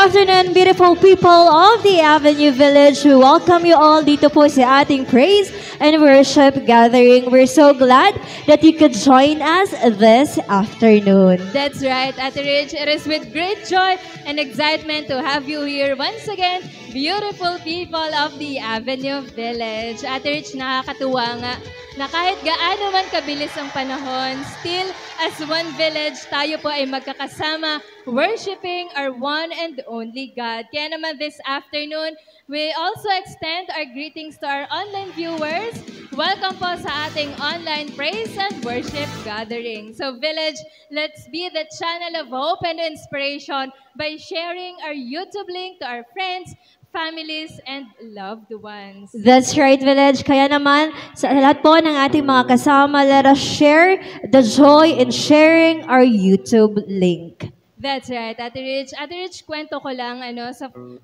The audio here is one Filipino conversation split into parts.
afternoon, beautiful people of the Avenue Village. We welcome you all dito po sa ating praise and worship gathering. We're so glad that you could join us this afternoon. That's right, Ate Rich. It is with great joy and excitement to have you here once again, beautiful people of the Avenue Village. Ate Rich, nakakatuwa nga na kahit gaano man kabilis ang panahon, still as one village, tayo po ay magkakasama worshiping our one and only God. Kaya naman this afternoon, we also extend our greetings to our online viewers. Welcome po sa ating online praise and worship gathering. So village, let's be the channel of hope and inspiration by sharing our YouTube link to our friends, families, and loved ones. That's right, Village. Kaya naman, sa lahat po ng ating mga kasama, let us share the joy in sharing our YouTube link. That's right, Ate Rich. Ate Rich, kwento ko lang,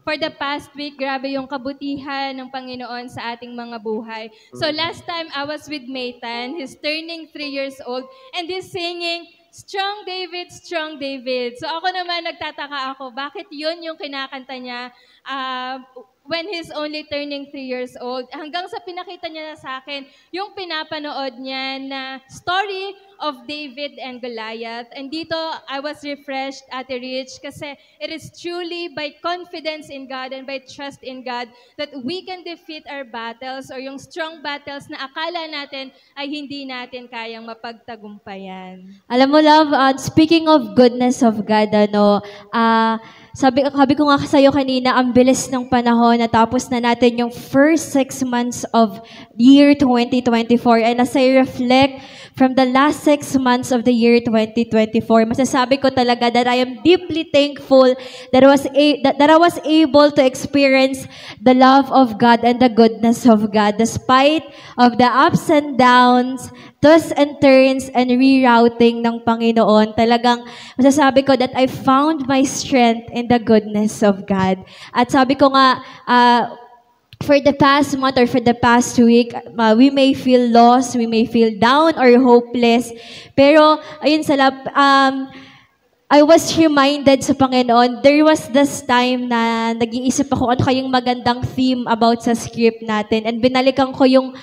for the past week, grabe yung kabutihan ng Panginoon sa ating mga buhay. So last time, I was with Maytan. He's turning 3 years old, and he's singing, Strong David, Strong David. So ako naman, nagtataka ako, bakit yun yung kinakanta niya when he's only turning 3 years old? Hanggang sa pinakita niya na sa akin, yung pinapanood niya na story of David and Goliath. And dito, I was refreshed, Ate Rich, kasi it is truly by confidence in God and by trust in God that we can defeat our battles or yung strong battles na akala natin ay hindi natin kayang mapagtagumpayan. Alam mo, love, speaking of goodness of God, sabi ko nga sa'yo kanina, ang bilis ng panahon, natapos na natin yung first 6 months of year 2024. And as I reflect from the last 6 months of the year 2024, masasabi ko talaga that I am deeply thankful that I was able to experience the love of God and the goodness of God despite of the ups and downs, twists and turns and rerouting ng Panginoon. Talagang masasabi ko that I found my strength in the goodness of God. At sabi ko nga, for the past month or for the past week, we may feel lost, we may feel down or hopeless. Pero, ayun I was reminded sa Panginoon, there was this time na nag-iisip ako ano kayong magandang theme about sa script natin. And binalikan ko yung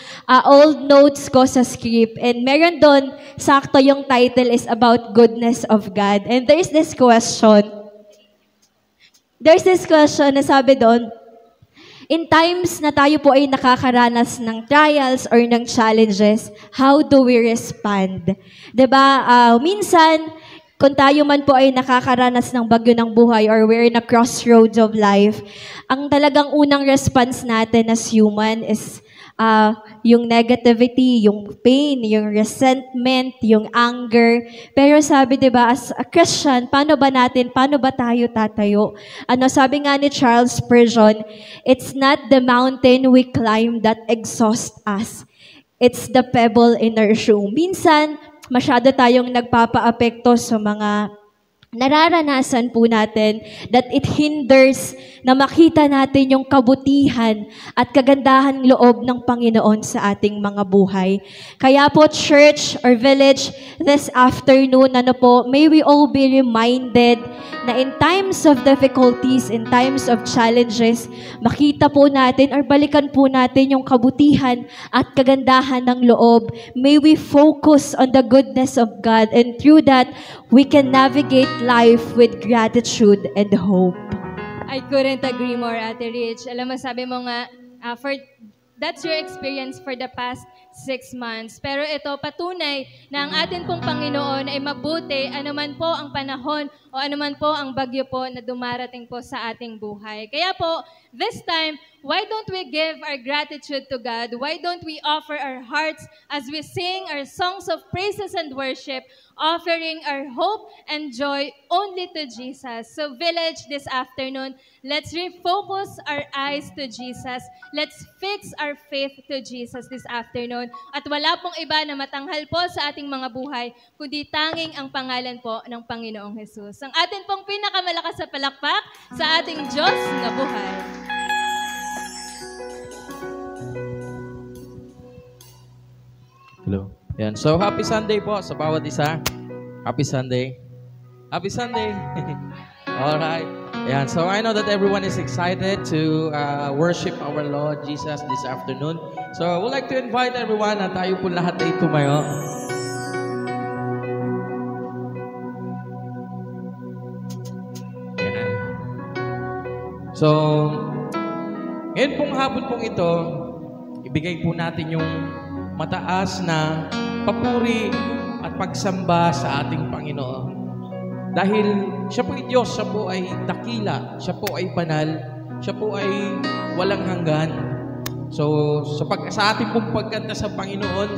old notes ko sa script. And meron doon, sakto yung title is about goodness of God. And there's this question. Na sabi doon, in times na tayo po ay nakakaranas ng trials or ng challenges, how do we respond? Diba? Minsan, kung tayo man po ay nakakaranas ng bagyo ng buhay or we're in a crossroads of life, ang talagang unang response natin as human is yung negativity, yung pain, yung resentment, yung anger. Pero sabi, di ba, as a Christian, paano ba tayo tatayo? Sabi nga ni Charles Spurgeon, it's not the mountain we climb that exhausts us. It's the pebble in our shoe. Minsan, masyado tayong nagpapaapekto sa mga nararanasan po natin that it hinders na makita natin yung kabutihan at kagandahan loob ng Panginoon sa ating mga buhay. Kaya po, church or village, this afternoon, may we all be reminded na in times of difficulties, in times of challenges, makita po natin or balikan po natin yung kabutihan at kagandahan ng loob. May we focus on the goodness of God, and through that, we can navigate life with gratitude and hope. I couldn't agree more, Ate Rich. Alam mo, sabi mo nga, that's your experience for the past 6 months. Pero ito, patunay na ang atin pong Panginoon ay mabuti anuman po ang panahon o anuman po ang bagyo po na dumarating po sa ating buhay. Kaya po, this time, why don't we give our gratitude to God? Why don't we offer our hearts as we sing our songs of praises and worship, offering our hope and joy only to Jesus? So village, this afternoon, let's refocus our eyes to Jesus. Let's fix our faith to Jesus this afternoon. At wala pong iba na matanghal po sa ating mga buhay, kundi tanging ang pangalan po ng Panginoong Jesus. Ang atin pong pinakamalakas na palakpak sa ating Diyos na buhay. Hello. Yan. So, happy Sunday po sa bawat isa. Happy Sunday. Happy Sunday. Alright. Ayan, so I know that everyone is excited to worship our Lord Jesus this afternoon. So I would like to invite everyone na tayo po lahat ay tumayo. Ayan. So, ngayon pong hapon pong ito, ibigay po natin yung mataas na papuri at pagsamba sa ating Panginoon. Dahil siya po ay Diyos, siya po ay dakila, siya po ay banal, siya po ay walang hanggan. So, sa ating pong pagkanta sa Panginoon,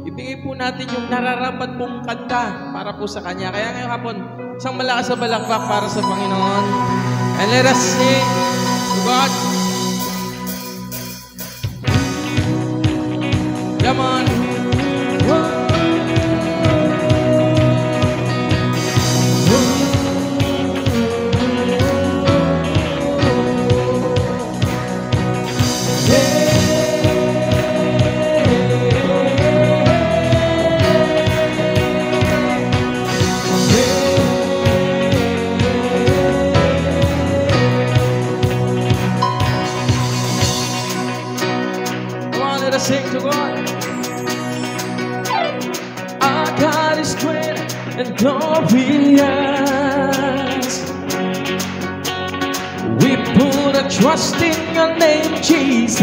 ibigay po natin yung nararapat pong kanta para po sa Kanya. Kaya ngayong hapon, isang malakas na balakpak para sa Panginoon. And let us sing to God. Come on. Sing to God. Our God is great and glorious. We put our trust in your name, Jesus.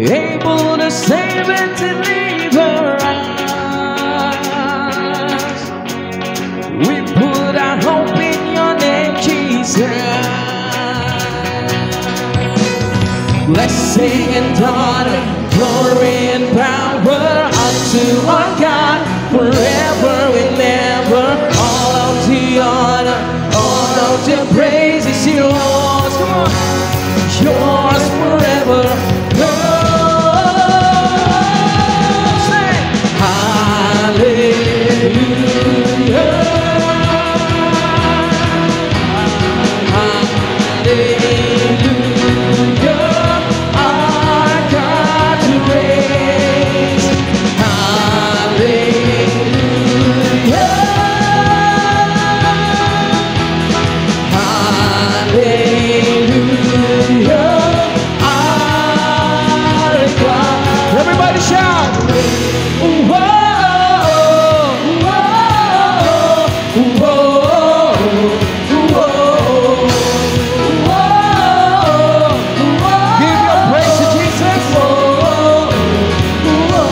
Able to save and deliver us. We put our hope in your name, Jesus. Blessing and honor, glory and power unto our God forever and ever. All of the honor, all of the praise is yours. Come on, yours forever. Lord, say hallelujah, hallelujah. Everybody shout! Whoa, whoa, whoa, whoa, whoa. Give your praise to Jesus. Whoa, whoa.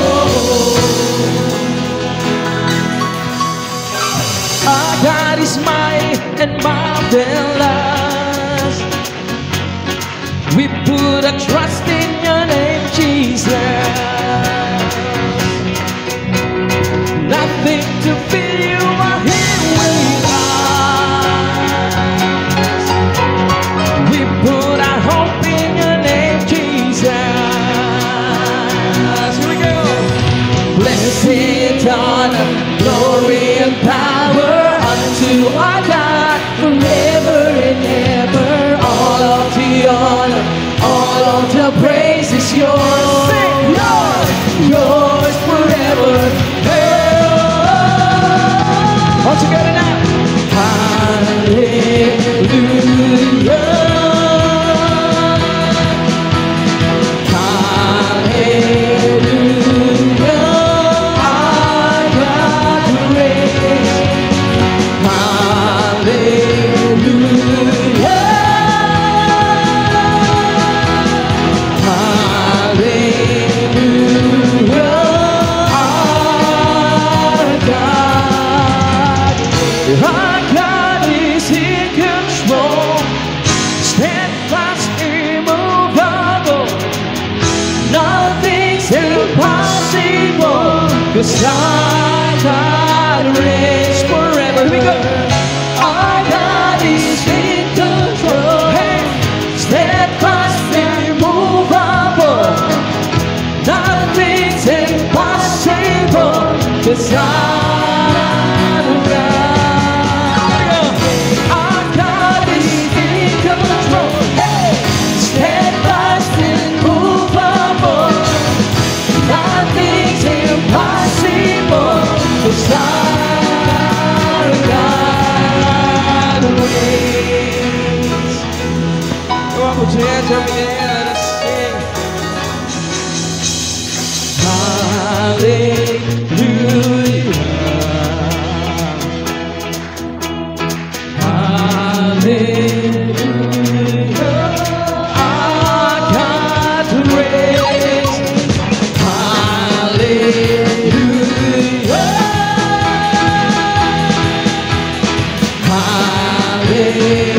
Our God is mighty and marvelous. We put our trust in your name, Jesus. Nothing to fear, you are here with us. We put our hope in your name, Jesus. Here we go. Blessing, honor, glory, and power unto our God forever and ever. All of the honor, all of the praise is yours. Sing yours, yours forever. All together now. Hallelujah. Hallelujah. Our God reigns. Hallelujah. Our God is in control, steadfast, immovable. Nothing's impossible, 'cause our God reigns forever. Here we go. Our God is in control, hey, steadfast, immovable. Nothing's impossible, 'cause our God is in control, hey, steadfast, immovable. Nothing's impossible, 'cause our God reigns. Come on, put your hands over there. Let us sing. Hallelujah. Hallelujah. Our God reigns. Hallelujah. Hallelujah.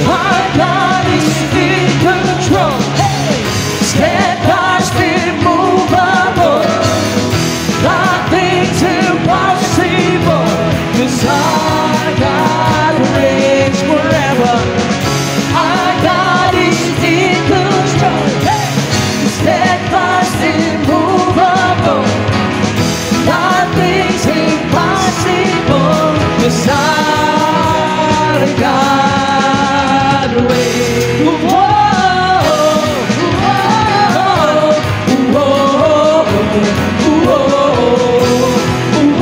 Our God is in control. Hey! Steadfast, immovable. Nothing's impossible. 'Cause our God reigns forever. Our God is in control. Hey! Steadfast, immovable. Nothing's impossible. 'Cause our God reigns. Whoa, whoa,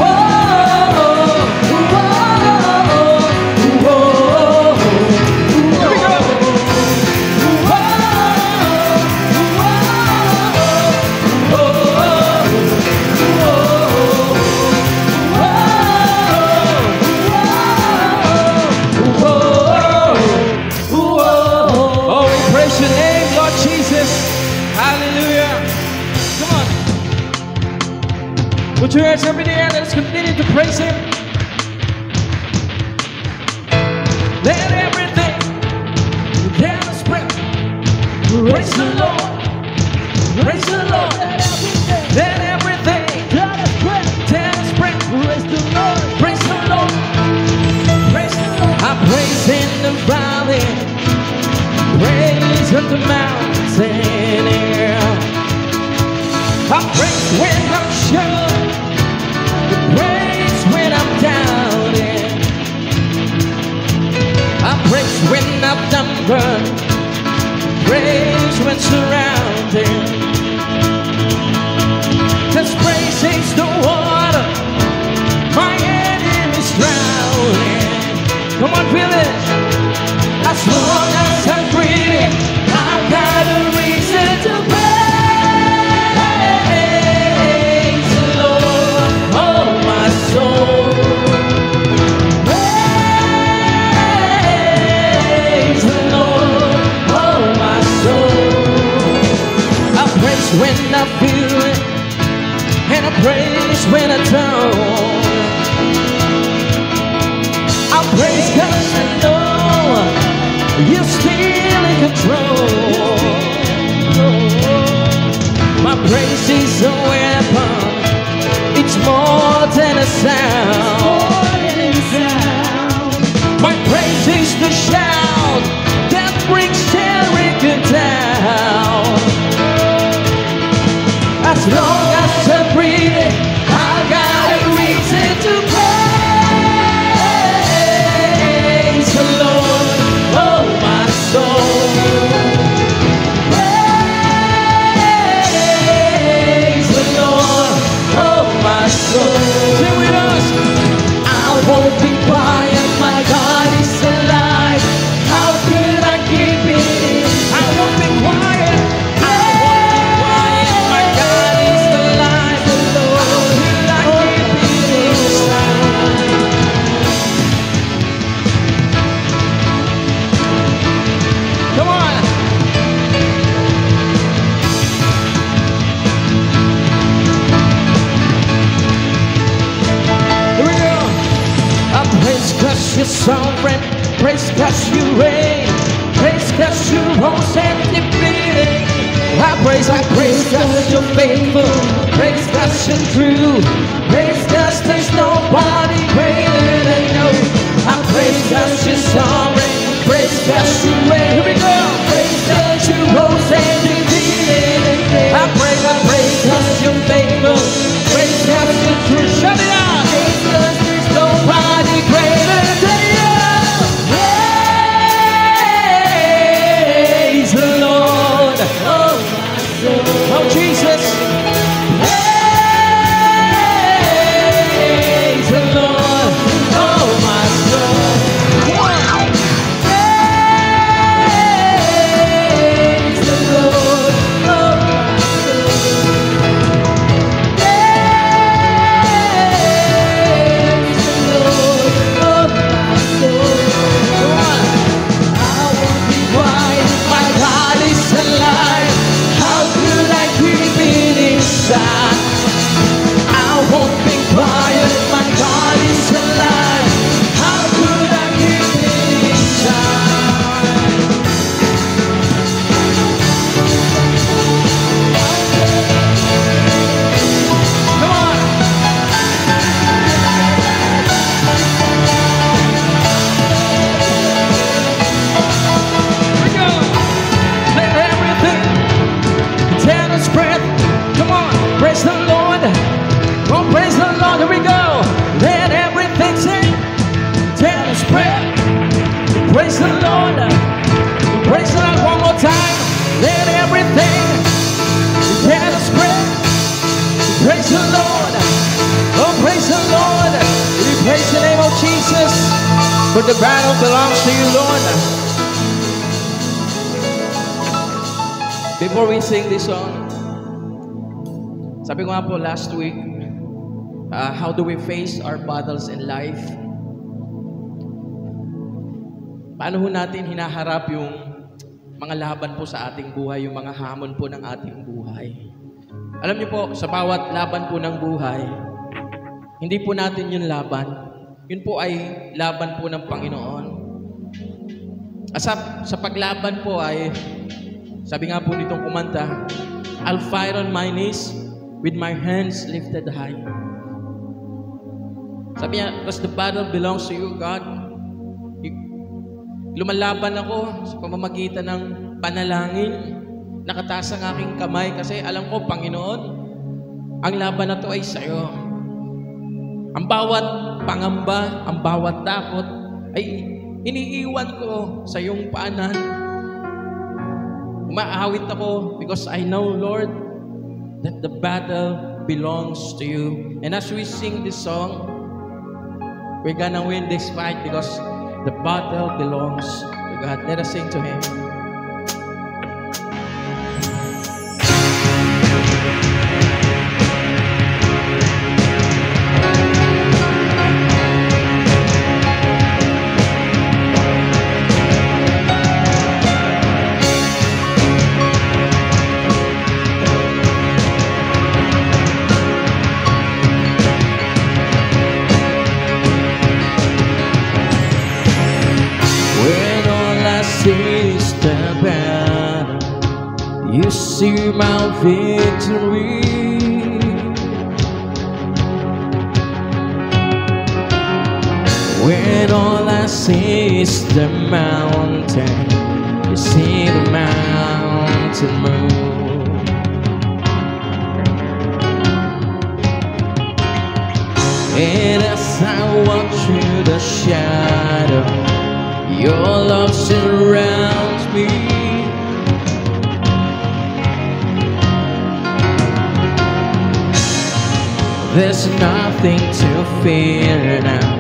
whoa, Oh, we praise your name, Lord Jesus. Hallelujah. Come on. Put your hands up in the air. Let's continue to praise Him. Let everything that is breath praise the Lord. Praise the Lord. Let everything that is breath praise the Lord. Praise the Lord. Praise the Lord. I praise in the valley. Praise at the mountain air. I praise when I'm sure. Praise when I'm doubting. I praise when I'm numbered. Praise when surrounded. This praise is the water my enemy's drowning. Come on, feel it. As long as I'm breathing, I've got a reason to praise the Lord, oh my soul. Praise the Lord, oh my soul. I praise when I feel it, and I praise when I don't. I praise 'cause I know You're still in control. My praise is a weapon. It's more than a sound. My praise is the shout that brings Jericho down. As long as I'm breathing, I've got a reason to praise the Lord. Oh, my soul. Praise the Lord. Oh, my soul. Sing with us. I won't be quiet. My God is alive. How could I keep it in? I won't be quiet. I won't be quiet. My God is alive. How could I keep it inside? Come on. Here we go. I praise 'cause you're sovereign. Praise 'cause you reign. Praise 'cause you rose and defeated. I praise 'cause you're faithful. Praise 'cause you're true. Praise 'cause there's nobody greater than you. I praise 'cause you're sovereign. Praise 'cause you reign. Here we go. Praise 'cause you rose and defeated. I praise 'cause you're faithful. Praise 'cause you're true. Shut it out. Praise 'cause there's nobody greater than you. Praise the Lord. Oh, my soul. Oh, Jesus. Praise the Lord. Oh, praise the Lord. We praise the name of Jesus. For the battle belongs to you, Lord. Before we sing this song, sabi ko nga po last week, how do we face our battles in life? Paano ho natin hinaharap yung mga laban po sa ating buhay, yung mga hamon po ng ating buhay? Alam niyo po, sa bawat laban po ng buhay, hindi po natin yung laban. Yun po ay laban po ng Panginoon. At sa paglaban po ay, sabi nga po nitong kumanta, I'll fight on my knees with my hands lifted high. Sabi niya, because the battle belongs to you, God. Lumalaban ako sa pamamagitan ng panalangin. Nakataas ang aking kamay kasi alam ko, Panginoon, ang laban na to ay sa'yo. Ang bawat pangamba, ang bawat takot ay iniiwan ko sa iyong paanan. Umaawit ako because I know, Lord, that the battle belongs to you. And as we sing this song, we're gonna win this fight because the battle belongs to God. Let us sing to Him. You see my victory. When all I see is the mountain, you see the mountain move. And as I walk through the shadow, your love surrounds me. There's nothing to fear now,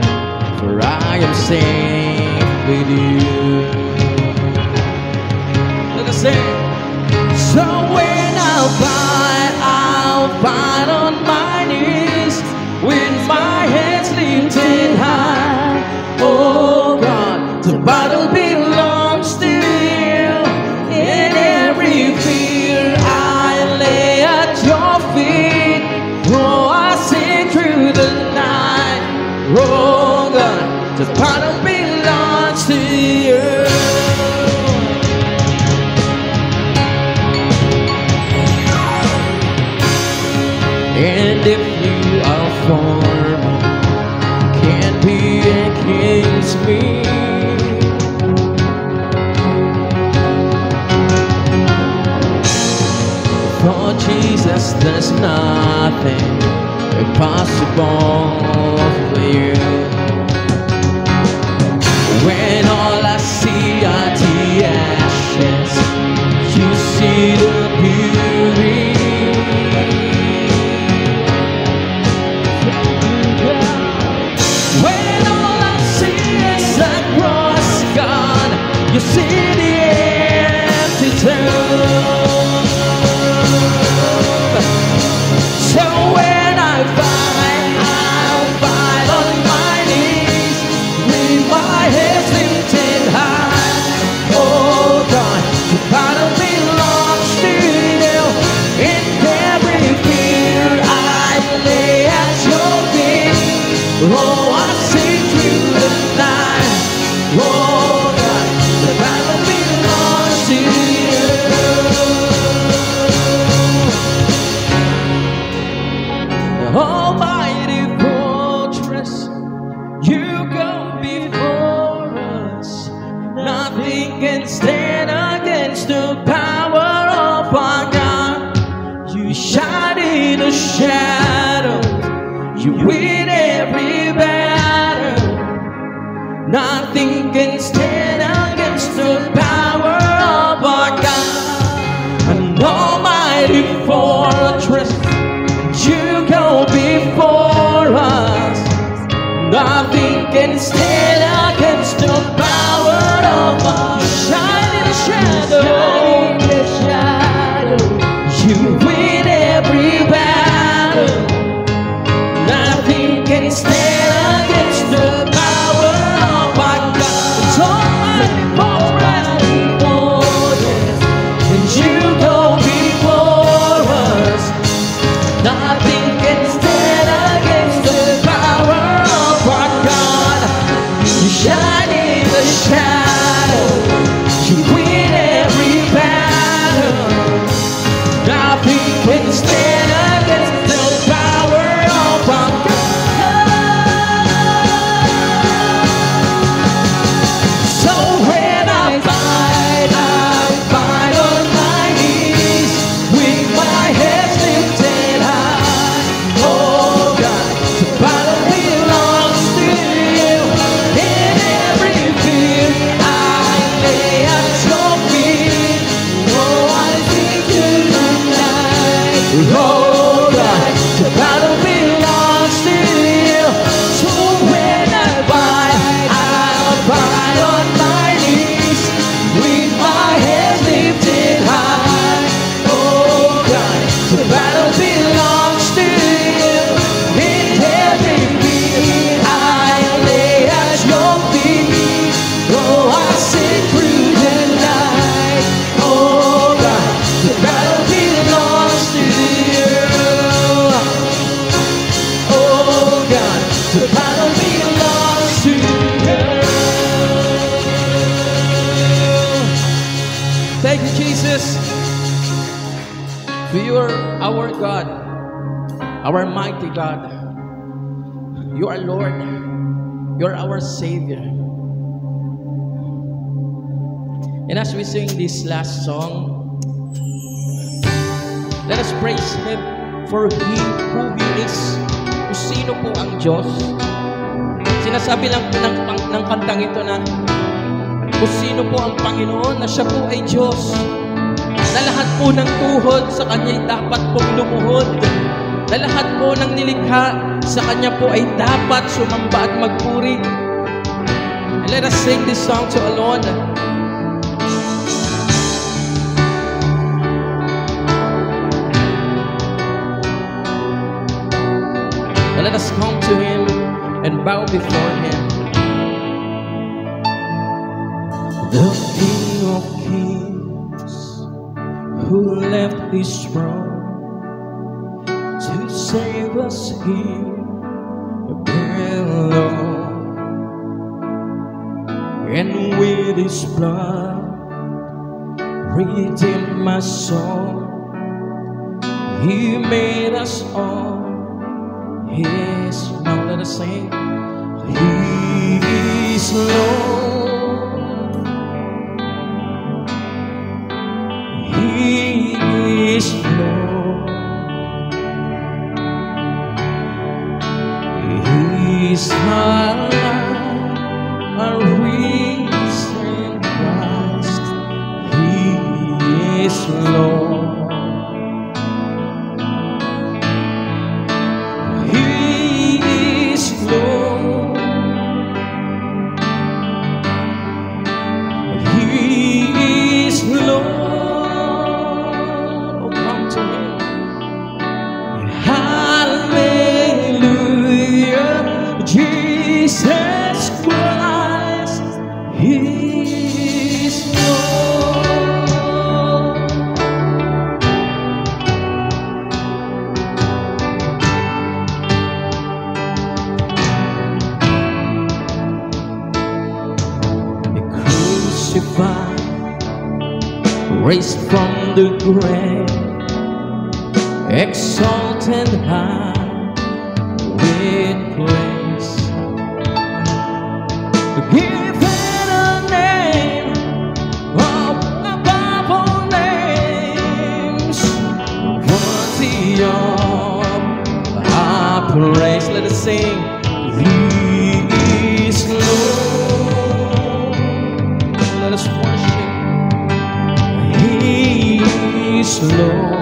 for I am safe with you. Let us sing. So when I'll fight on my knees with my hands lifted high. Oh God, the battle belongs to you. In every fear I lay at your feet. Oh, I sing through the night. Oh God, the battle belongs to you. And if you are for me, can't be against me. For Jesus, there's nothing impossible for you. When all I see are the ashes, you see the beauty. When all I see is a cross, God, you see the empty tomb. So when I'll fight on my knees with my hands lifted high. Oh God, the battle belongs to you. In every fear I lay at your feet. Oh, I sing through the night. Oh God, the battle belongs to you. Almighty fortress, you go before us. Nothing can stand against the power of our God. You shine in the shadows, you win every battle. Nothing can stand against the power of our God. An almighty fortress, you go before us. Nothing can stand against the power of our shining shadow. You win every battle. Nothing can stand against the power of our God. It's almighty fortress, and you go before us. Nothing can stand against the power of our God. You shine in the shadow. You win every battle. Nothing can stand against the power of our God. So when I fight on my knees with my head lifted high. Oh God, the battle belongs to you. In every fear I lay at your feet. Oh, I sing to you tonight. Oh God, the battle belongs to you. So when I fight, I'll fight on my knees with my head lifted high. Oh God, the battle belongs to you. In every beat I lay at your feet. Oh, I sing through the night. Oh God, the battle belongs to you. Oh God, the battle belongs to you. Thank you, Jesus. For you are our God, our mighty God. You are Lord. You are our Savior. And as we sing this last song, let us praise Him for who He is. Kung sino po ang Diyos. Sinasabi lang po ng kantang ito na kung sino po ang Panginoon, na Siya po ay Diyos. Na lahat po ng tuhod sa Kanya'y dapat pong lumuhod. Na lahat po ng nilikha sa Kanya po ay dapat sumamba at magpuri. And let us sing this song to our Lord. And let us come to Him and bow before Him. The King of Kings, who left His throne to save us here below, and with His blood redeemed my soul. He made us all His. Now let us sing. He is Lord. He is Lord. He is our risen Christ. He is Lord. Jesus Christ, He is Lord. He crucified, raised from the grave, exalted high with praise. Given a name above all names, worthy of our praise. Let us sing. He is Lord. Let us worship. He is Lord.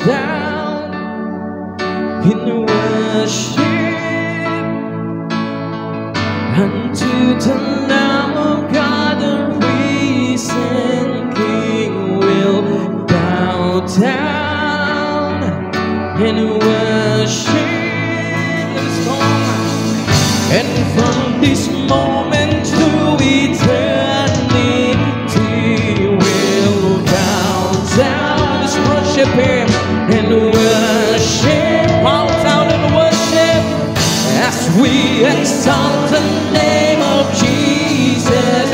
down in worship unto the Lamb of God, the risen King will bow down in worship. Let's go. And from this moment to eternity, we'll bow down. Let's worship Him and worship. Bow down and worship as we exalt the name of Jesus.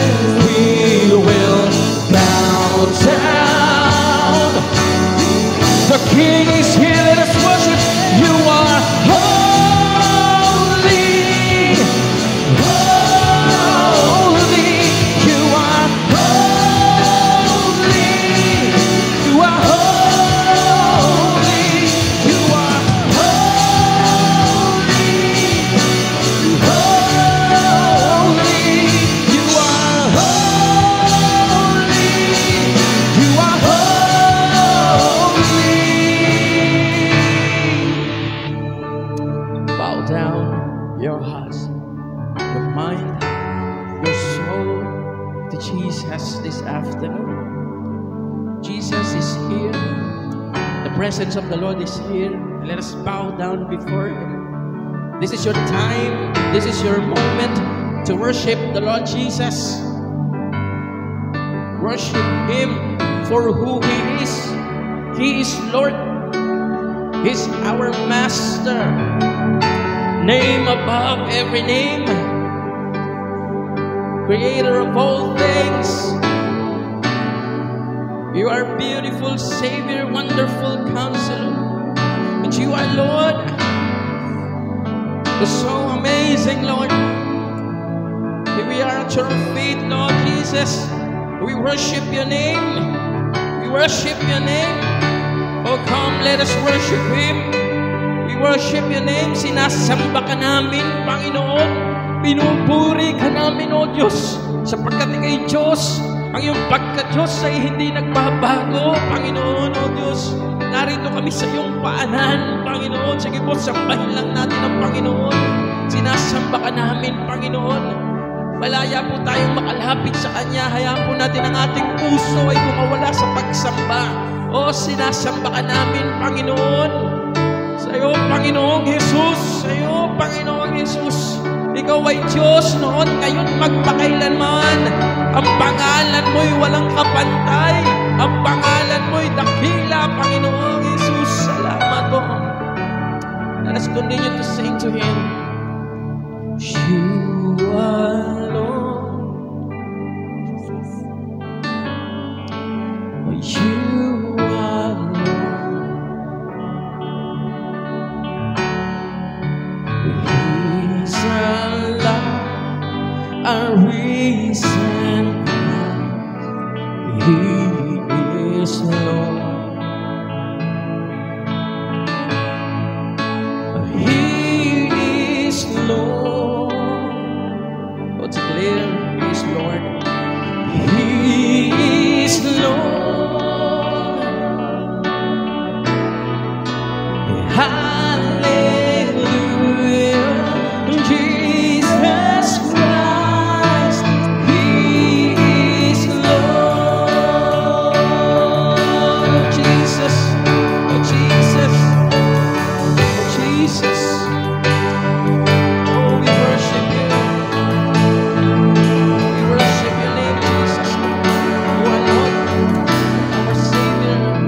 We will bow down. The King is here. Let us worship. You are holy, holy. You are holy. You are holy. You are holy. Holy. You are holy. You are holy. Bow down your hearts, your mind, your soul to Jesus this afternoon. Jesus is here. The presence of the Lord is here. Let us bow down before Him. This is your time. This is your moment to worship the Lord Jesus. Worship Him for who He is. He is Lord. He's our Master. Name above every name. Creator of all things. You are beautiful Savior, wonderful Counselor. And you are Lord. You're so amazing, Lord. Here we are at your feet, Lord Jesus. We worship your name. We worship your name. Oh, come, let us worship Him. We worship your name. Sinasamba ka namin, Panginoon. Pinupuri ka namin, O Diyos. Sapagkat ikay Diyos. Ang iyong pagka-Diyos ay hindi nagbabago, Panginoon, O Diyos. Narito kami sa iyong paanan, Panginoon. Sige po, sambahin lang natin ang Panginoon. Sinasamba ka namin, Panginoon. Malaya po tayong makalapit sa Kanya. Hayaan po natin ang ating puso ay kumawala sa pagsamba. O, sinasamba ka namin, Panginoon. Sa iyo, Panginoong Jesus. Sa iyo, Panginoong Jesus. Ikaw ay Diyos noon, ngayon, magpakailanman. Ang pangalan mo'y walang kapantay. Ang pangalan mo'y dakila, Panginoong Jesus. Salamat po. Let us continue to sing to Him. You alone. You alone. He's alive, our risen Christ. He is Lord. He is Lord. Oh, declare He is Lord. He is Lord. Hallelujah, Jesus Christ, He is Lord. Jesus, oh Jesus, oh Jesus, oh we worship You. We worship Your name, Jesus. You are Lord, our Savior.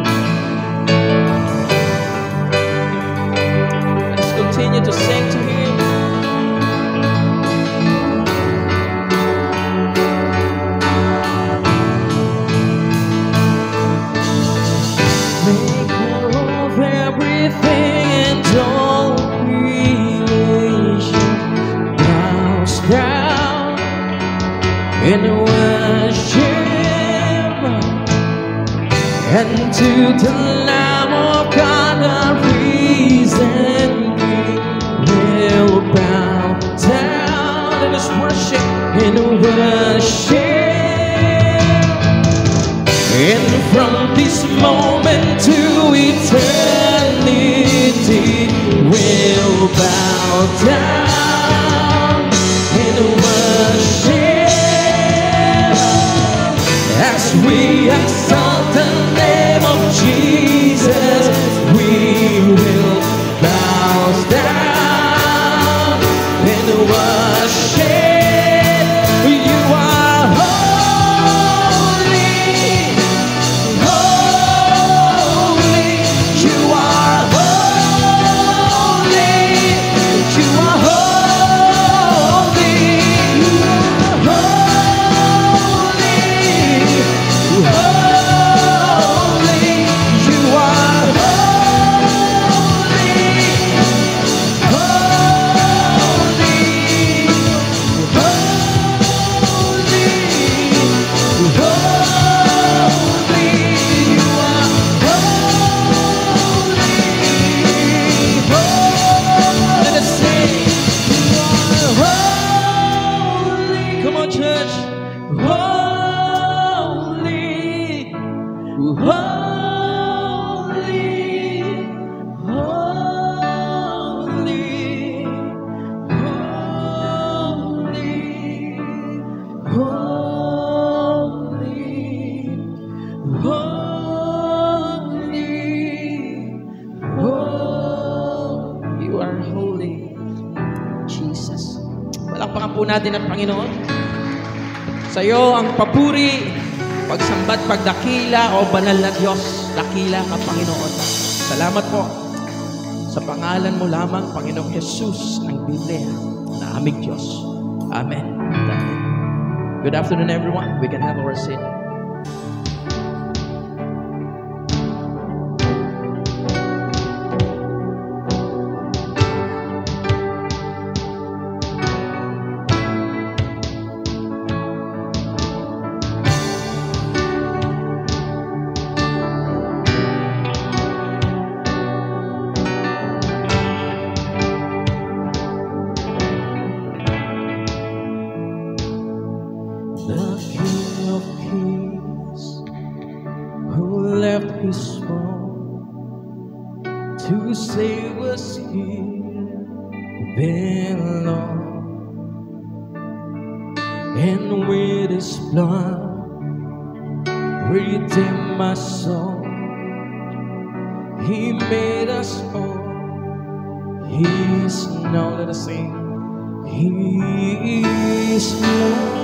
Let's continue to sing to Him. Maker of everything and all creation bows down in worship and to the Lamb of God, the risen King will bow down. Let us worship and worship. And from this moment to eternity, we'll bow down in worship as we exalt the name of Jesus. We will bow down in worship. You are holy, holy. You are holy. You are holy. You are holy. Holy. You are holy. Come on, church. Holy, holy, holy, holy, holy. You are holy, Jesus. Palakpakan po natin ang Panginoon. Sa iyo ang papuri, pagsambat, pagdakila, o banal na Diyos. Dakila ka, Panginoon. Salamat po sa pangalan mo lamang, Panginoong Jesus ng Biblia, na aming Diyos. Amen. Good afternoon, everyone. We can have our seat. The King of Kings, who left his throne to save us here below, and with his blood redeemed my soul. He made us whole. He is now, let us sing. He is Lord.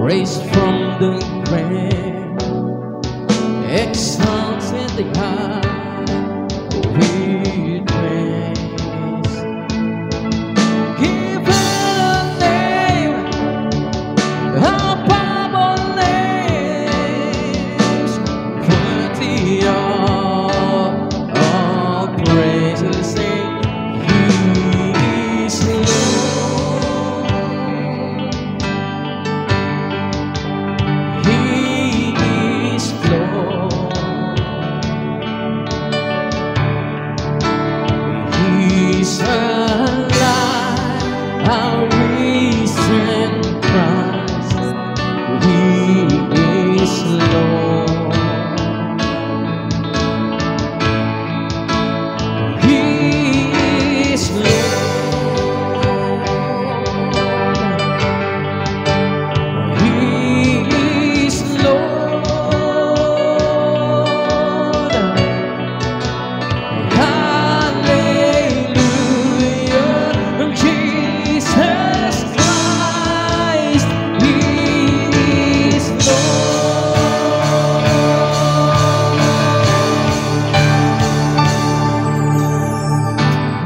Raised from the grave, exalted the high with praise. Give a name above all names, worthy of all praise. Let's sing, He is Lord. He is Lord. He's alive, our risen Christ. He is Lord. He is Lord.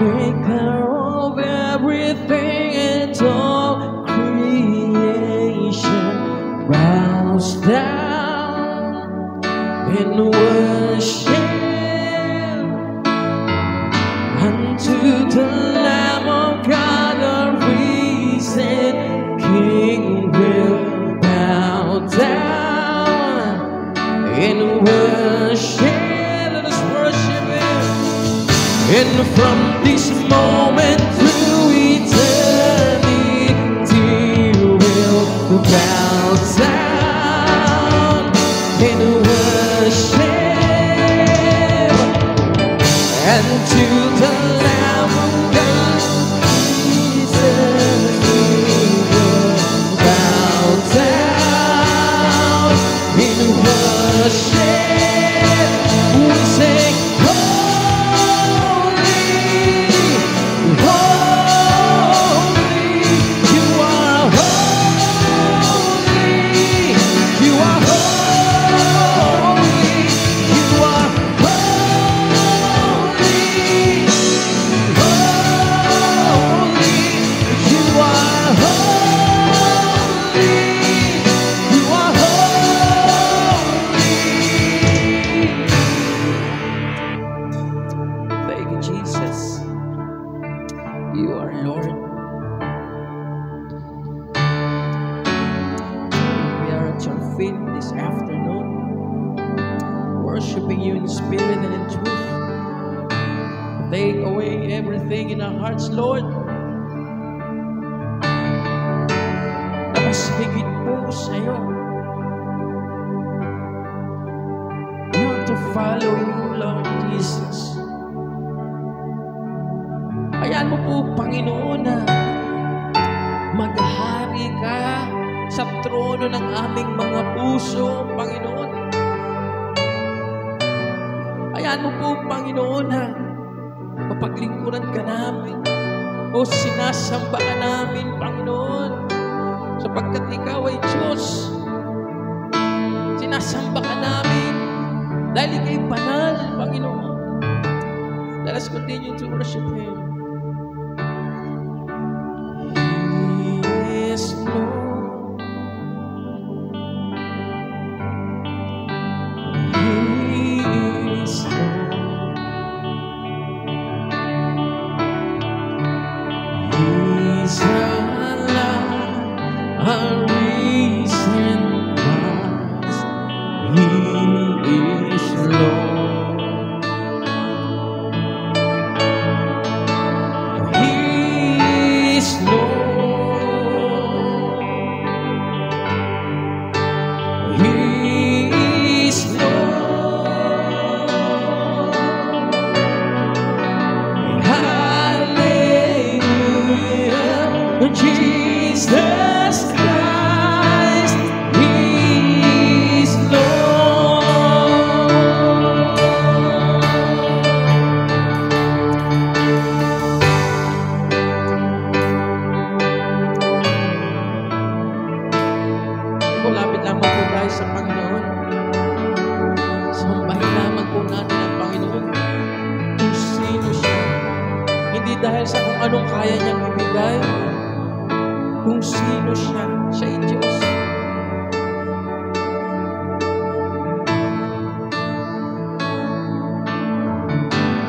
maker of everything and all creation bows down in worship unto the Lamb of God, the risen King will bow down in worship. Let us worship Him. And from this moment to eternity, will bow down in worship, and to the Lamb of God, Jesus, will bow down in worship. We sing, worshiping you in spirit and in truth. Take away everything in our hearts, Lord, na mas higit po sa'yo. We want to follow you, Lord Jesus. Hayaan mo po, Panginoon, na maghari ka sa trono ng aming mga puso, Panginoon. Hayaan mo po, Panginoon, na mapaglingkuran ka namin o sinasamba ka namin, Panginoon, sapagkat Ikaw ay Diyos. Sinasamba ka namin dahil Ika'y banal, Panginoon. Let us continue to worship Him. He is Lord. He is Lord. He's alive, our risen Christ. He is Lord. He is Lord. He is Lord. Hallelujah, Jesus Christ, He is Lord. Lapit lamang po tayo sa Panginoon. Sambahin lamang po natin ang Panginoon kung sino siya. Hindi dahil sa kung anong kaya niyang ibigay, kung sino siya. Siya ay Diyos.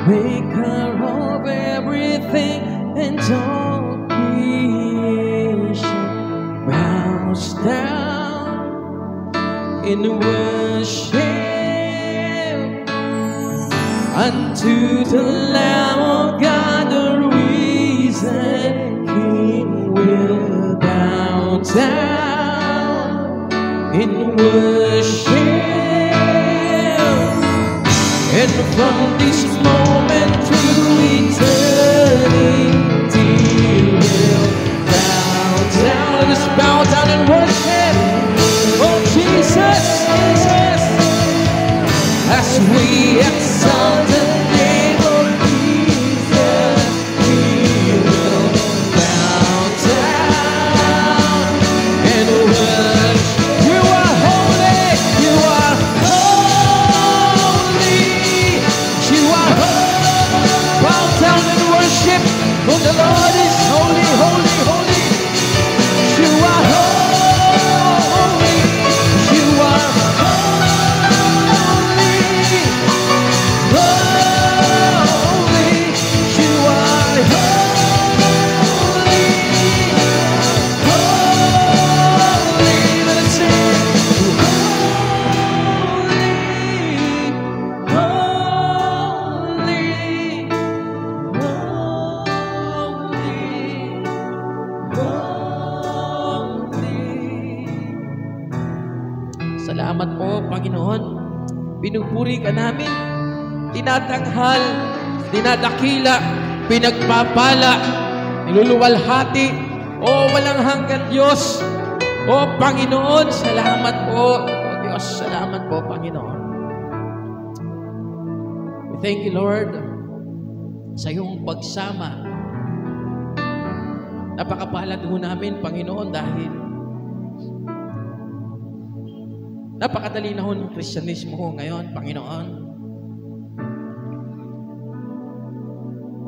Maker of everything and all creation bows down in worship unto the Lamb of God, the risen King will bow down in worship. And from this moment to eternity, will bow down. Let us bow down and worship. Oh Jesus, Jesus, as we exalt the name of Jesus, we will bow down and worship. You are holy, you are holy, you worship, for the Lord is holy, holy, holy. You are holy. You are holy. Holy. You are holy. Holy. Let's sing. Salamat po, Panginoon. Pinupuri ka namin. Tinatanghal, dinadakila, pinagpapala, niluluwalhati. O walang hanggan Diyos. O Panginoon, salamat po. O Diyos, salamat po, Panginoon. We thank you, Lord, sa iyong pagsama. Napakapalad ho namin, Panginoon, dahil napakadali na ho ng Kristyanismo ho ngayon, Panginoon.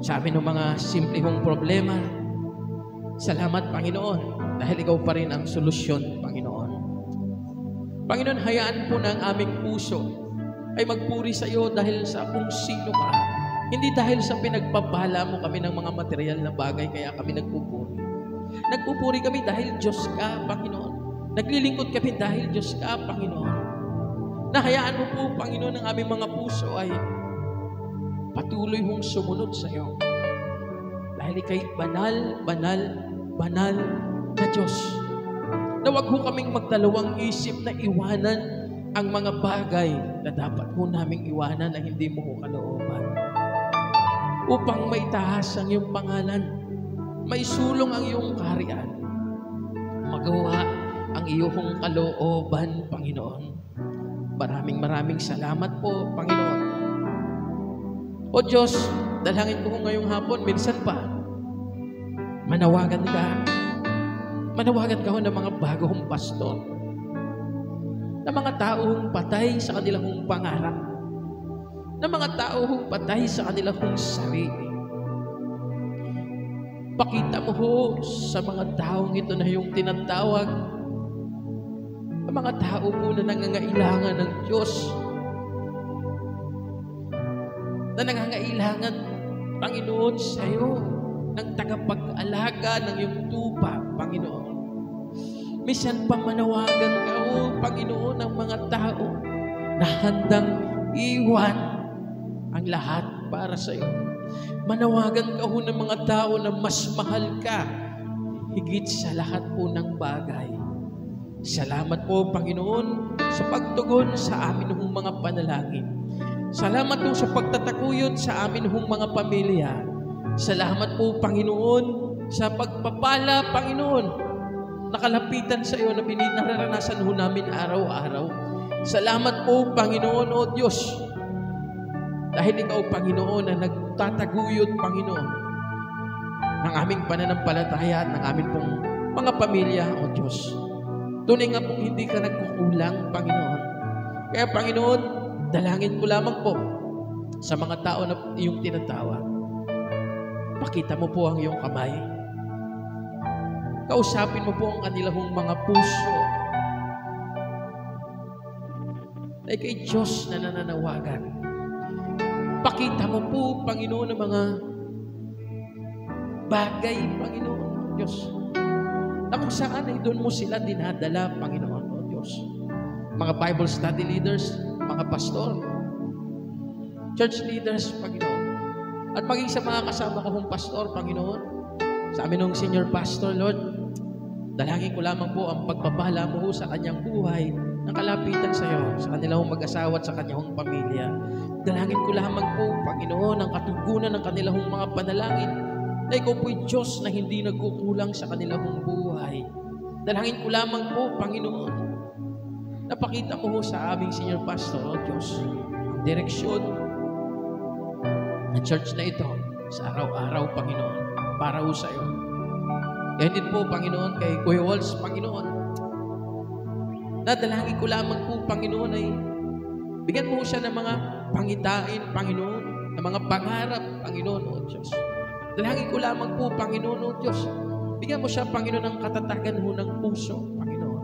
Sa amin ng mga simple hong problema, salamat, Panginoon, dahil ikaw pa rin ang solusyon, Panginoon. Panginoon, hayaan po na ang aming puso ay magpuri sa iyo dahil sa kung sino ka. Hindi dahil sa pinagpapala mo kami ng mga material na bagay, kaya kami nagpupuri. Nagpupuri kami dahil Diyos ka, Panginoon. Naglilingkod kami dahil Diyos ka, Panginoon. Nahayaan mo po, Panginoon, ang aming mga puso ay patuloy mong sumunod sa iyo. Dahil ikay banal, banal, banal na Diyos. Na huwag ho kaming magdalawang isip na iwanan ang mga bagay na dapat ho naming iwanan na hindi mo ho kalooban. Upang maitaas ang iyong pangalan, maisulong ang iyong kaharian, magawa ang iyong kalooban, Panginoon. Maraming salamat po, Panginoon. O Diyos, dalangin ko ngayong hapon, minsan pa, manawagan ka ho ng mga bagong pastor, ng mga taong patay sa kanilang pangarap, ng mga taong patay sa kanilang sarili. Pakita mo ho sa mga taong ito na yung tinatawag, ang mga tao po na nangangailangan ng Diyos, na nangangailangan, Panginoon, sa iyo, ng tagapag-alaga ng iyong tupa, Panginoon. Minsan pa manawagan ka, Panginoon, ng mga tao na handang iwan ang lahat para sa iyo. Manawagan ka ng mga tao na mas mahal ka higit sa lahat po ng bagay. Salamat po, Panginoon, sa pagtugon sa amin ng mga panalangin. Salamat po sa pagtatakuyod sa amin ng mga pamilya. Salamat po, Panginoon, sa pagpapala, Panginoon, nakalapitan sa iyo na nararanasan ho namin araw-araw. Salamat po, Panginoon, o Diyos, dahil ikaw, Panginoon, na nagtataguyod, Panginoon, ng aming pananampalataya at ng aming pong mga pamilya, o Diyos. Tunay nga pong hindi ka nagkukulang, Panginoon. Kaya, Panginoon, dalangin ko lamang po sa mga tao na iyong tinatawag. Pakita mo po ang iyong kamay. Kausapin mo po ang kanilang mga puso. Ay kay Diyos na nananawagan. Pakita mo po, Panginoon, ang mga bagay, Panginoon, Diyos, na kung saan ay doon mo sila dinadala, Panginoon, o Diyos. Mga Bible study leaders, mga pastor, church leaders, Panginoon. At maging sa mga kasama ko kong pastor, Panginoon, sa amin ng senior pastor, Lord, dalangin ko lamang po ang pagpapala mo sa kanyang buhay na kalapitan sa iyo, sa kanilang mag-asawa at sa kanyang pamilya. Dalangin ko lamang po, Panginoon, ang katugunan ng kanilang mga panalangin na ikaw po'y Diyos na hindi nagkukulang sa kanilang buhay. Dalangin ko lamang po, Panginoon, napakita mo sa aming senior pastor, O Diyos, ang direksyon ng church na ito sa araw-araw, Panginoon, para ho sa iyo. Kaya din po, Panginoon, kay Kuya Walls, Panginoon, nadalangin ko lamang po, Panginoon, ay bigyan mo siya ng mga pangitain, Panginoon, ng mga pangarap, Panginoon, O Diyos. Dalangin ko lamang po, Panginoon o Diyos, bigyan mo siya, Panginoon, ng katatagan ho ng puso, Panginoon.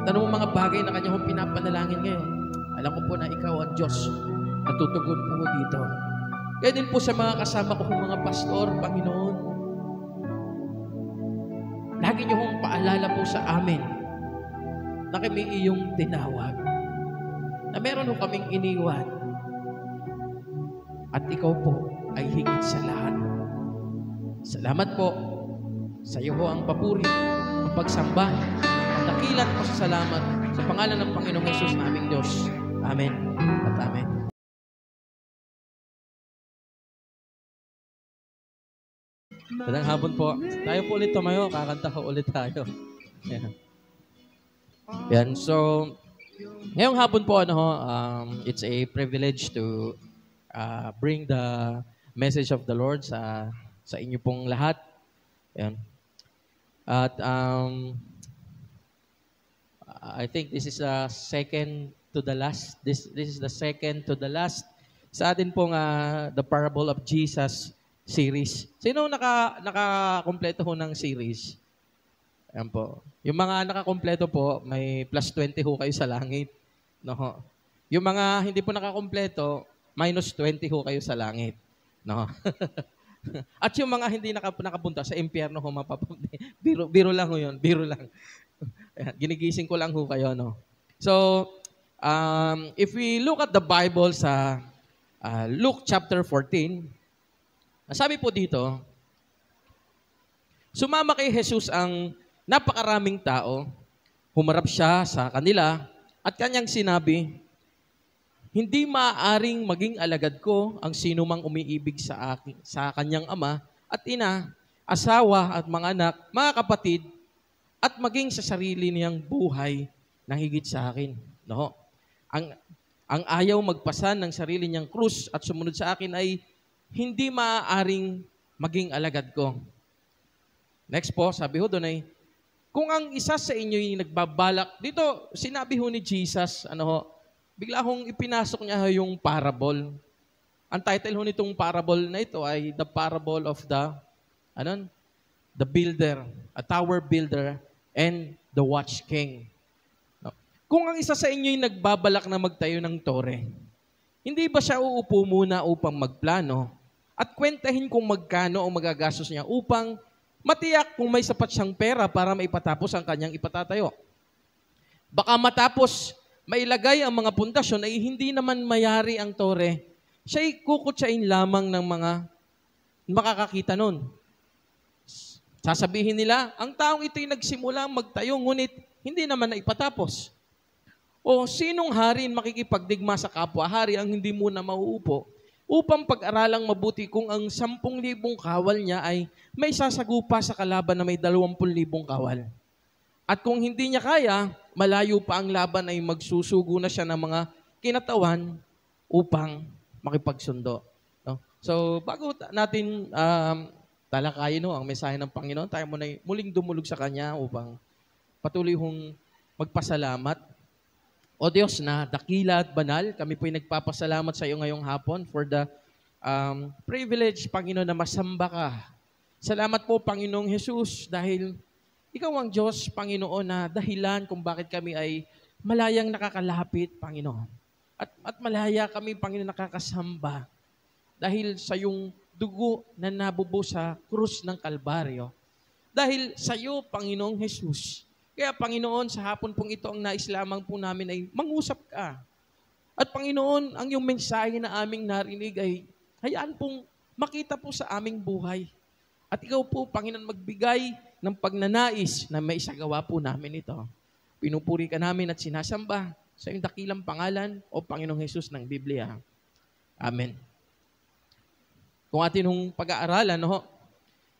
At anong mga bagay na kanya hong pinapanalangin ngayon, alam ko po na ikaw ang Diyos, natutugon po dito. Kaya din po sa mga kasama ko kong mga pastor, Panginoon, lagi niyo hong paalala po sa amin na kami iyong tinawag, na meron ho kaming iniwan, at ikaw po ay higit sa lahat. Salamat po. Sa iyo ho ang papuri, ang pagsamba, ang dakilan po sa salamat sa pangalan ng Panginoong Hesus naming Diyos. Amen at amen. Magandang hapon po. Tayo po ulit tumayo. Kakanta ko ulit tayo. Yan. So, ngayong hapon po, it's a privilege to bring the message of the Lord sa inyo pong lahat. Yan. At I think this is the second to the last. This is the second to the last sa atin pong The Parable of Jesus series. Sino nakakompleto ho ng series? Ayan po. Yung mga nakakompleto po, may plus 20 ho kayo sa langit. No? Yung mga hindi po nakakompleto, minus 20 ho kayo sa langit. No? At yung mga hindi nakapunta sa impyerno ho, biro lang ho yun. Biro lang. Ginigising ko lang ho kayo. No? So, if we look at the Bible sa Luke chapter 14, sabi po dito, sumama kay Jesus ang napakaraming tao, humarap siya sa kanila, at kanyang sinabi, hindi maaaring maging alagad ko ang sino mang umiibig sa kanyang ama at ina, asawa at mga anak, mga kapatid, at maging sa sarili niyang buhay na higit sa akin. No? Ang ayaw magpasan ng sarili niyang krus at sumunod sa akin ay hindi maaaring maging alagad ko. Next po, sabi ho doon ay, kung ang isa sa inyo yung nagbabalak, dito sinabi ho ni Jesus, bigla hong ipinasok niya yung parable. Ang title ho nitong parable na ito ay The Parable of the Builder, a Tower Builder, and the Watch King. No. Kung ang isa sa inyo yung nagbabalak na magtayo ng tore, hindi ba siya uupo muna upang magplano at kwentahin kung magkano ang magagastos niya upang matiyak kung may sapat siyang pera para maipatapos ang kanyang ipatatayo? Baka matapos mailagay ang mga pundasyon ay hindi naman mayari ang tore, siya'y kukutsain lamang ng mga makakakita nun. Sasabihin nila, ang taong ito'y nagsimula magtayo, ngunit hindi naman na ipatapos. O sinong hari makikipagdigma sa kapwa-hari ang hindi muna mauupo upang pag-aralang mabuti kung ang 10,000 kawal niya ay may sasagupa sa kalaban na may 20,000 kawal. At kung hindi niya kaya, malayo pa ang laban ay magsusugo na siya ng mga kinatawan upang makipagsundo. No? So, bago natin talakayin ang mensahe ng Panginoon, tayo muna muling dumulog sa Kanya upang patuloy hong magpasalamat. O Diyos na dakila at banal, kami po'y nagpapasalamat sa iyo ngayong hapon for the privilege, Panginoon, na masamba ka. Salamat po, Panginoong Jesus, dahil ikaw ang Diyos, Panginoon, na dahilan kung bakit kami ay malayang nakakalapit, Panginoon. At malaya kami, Panginoon, nakakasamba dahil sa iyong dugo na nabubo sa krus ng Kalbaryo. Dahil sa iyo, Panginoong Jesus. Kaya, Panginoon, sa hapon pong ito, ang nais lamang po namin ay mangusap ka. At, Panginoon, ang iyong mensahe na aming narinig ay hayaan pong makita po sa aming buhay. At ikaw po, Panginoon, magbigay ng pagnanais na may isagawa po namin ito. Pinupuri ka namin at sinasamba sa iyong dakilang pangalan, o Panginoong Jesus ng Biblia. Amen. Kung atin hong pag-aaralan,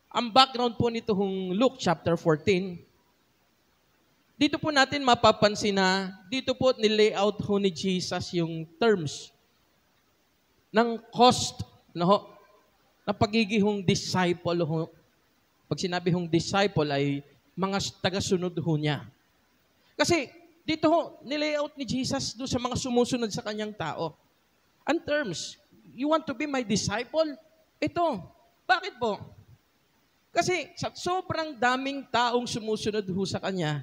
ang background po nito hong Luke chapter 14, dito po natin mapapansin na dito po nilayout ho ni Jesus yung terms ng cost na pagiging disciple ho. Pag sinabi hong disciple ay mga tagasunod ho niya. Kasi dito ho, nilayout ni Jesus doon sa mga sumusunod sa kanyang tao. Ang terms, you want to be my disciple? Ito. Bakit po? Kasi sa sobrang daming taong sumusunod ho sa Kanya,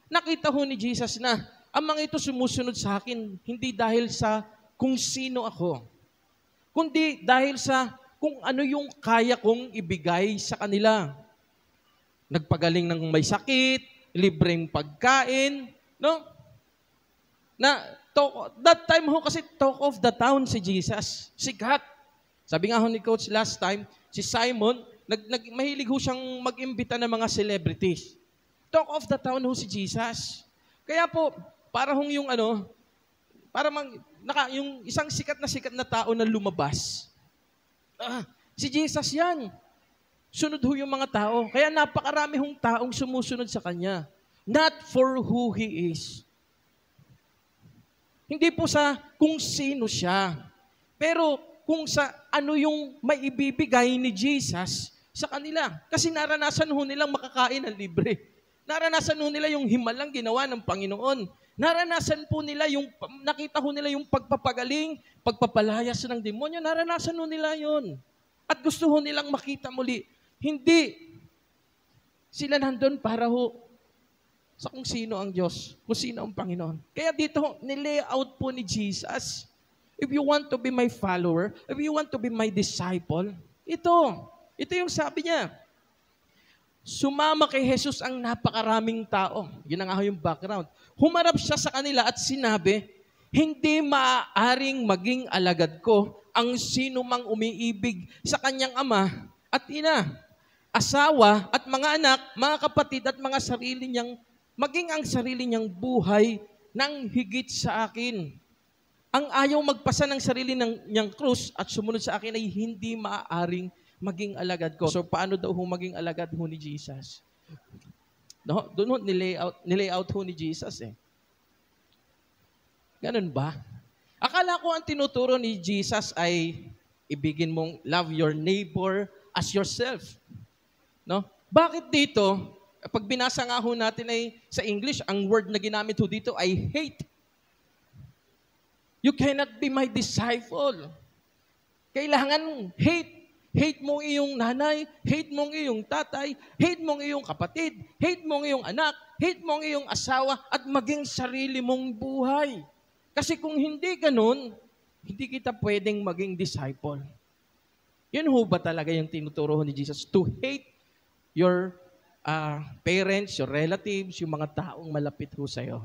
nakita ho ni Jesus na ang mga ito sumusunod sa akin, hindi dahil sa kung sino ako, kundi dahil sa kung ano yung kaya kong ibigay sa kanila. Nagpagaling ng may sakit, libreng pagkain, no? That time ho kasi talk of the town si Jesus. Sikat. Sabi nga ho ni Coach last time, si Simon, mahilig ho siyang mag-imbita ng mga celebrities. Talk of the town ho si Jesus. Kaya po, para hong yung yung isang sikat na tao na lumabas. Si Jesus yan. Sunod ho yung mga tao. Kaya napakarami hong taong sumusunod sa Kanya. Not for who He is. Hindi po sa kung sino siya. Pero kung sa ano yung maibibigay ni Jesus sa kanila. Kasi naranasan ho nilang makakain ng libre. Naranasan ho nila yung himalang ginawa ng Panginoon. Naranasan po nila nakita ho nila yung pagpapagaling, pagpapalayas ng demonyo. Naranasan ho nila yon. At gusto ho nilang makita muli. Hindi sila nandun para ho sa kung sino ang Diyos, kung sino ang Panginoon. Kaya dito, nilayout po ni Jesus, if you want to be my follower, if you want to be my disciple, ito yung sabi niya. Sumama kay Jesus ang napakaraming tao. Yun na nga yung background. Humarap siya sa kanila at sinabi, hindi maaaring maging alagad ko ang sino mang umiibig sa kanyang ama at ina, asawa at mga anak, mga kapatid at mga sarili niyang maging ang sarili niyang buhay nang higit sa akin. Ang ayaw magpasa ng sarili niyang krus at sumunod sa akin ay hindi maaaring maging alagad ko. So, paano daw maging alagad ho ni Jesus? No, doon nilayout ho ni Jesus eh. Ganun ba? Akala ko ang tinuturo ni Jesus ay ibigin mong love your neighbor as yourself. No? Bakit dito? Pag binasa nga ho natin ay sa English, ang word na ginamit ho dito ay hate. You cannot be my disciple. Kailangan hate. Hate mong iyong nanay, hate mong iyong tatay, hate mong iyong kapatid, hate mong iyong anak, hate mong iyong asawa, at maging sarili mong buhay. Kasi kung hindi ganun, hindi kita pwedeng maging disciple. Yun ho ba talaga yung tinuturo ni Jesus? To hate your parents, your relatives, yung mga taong malapit ho sa'yo.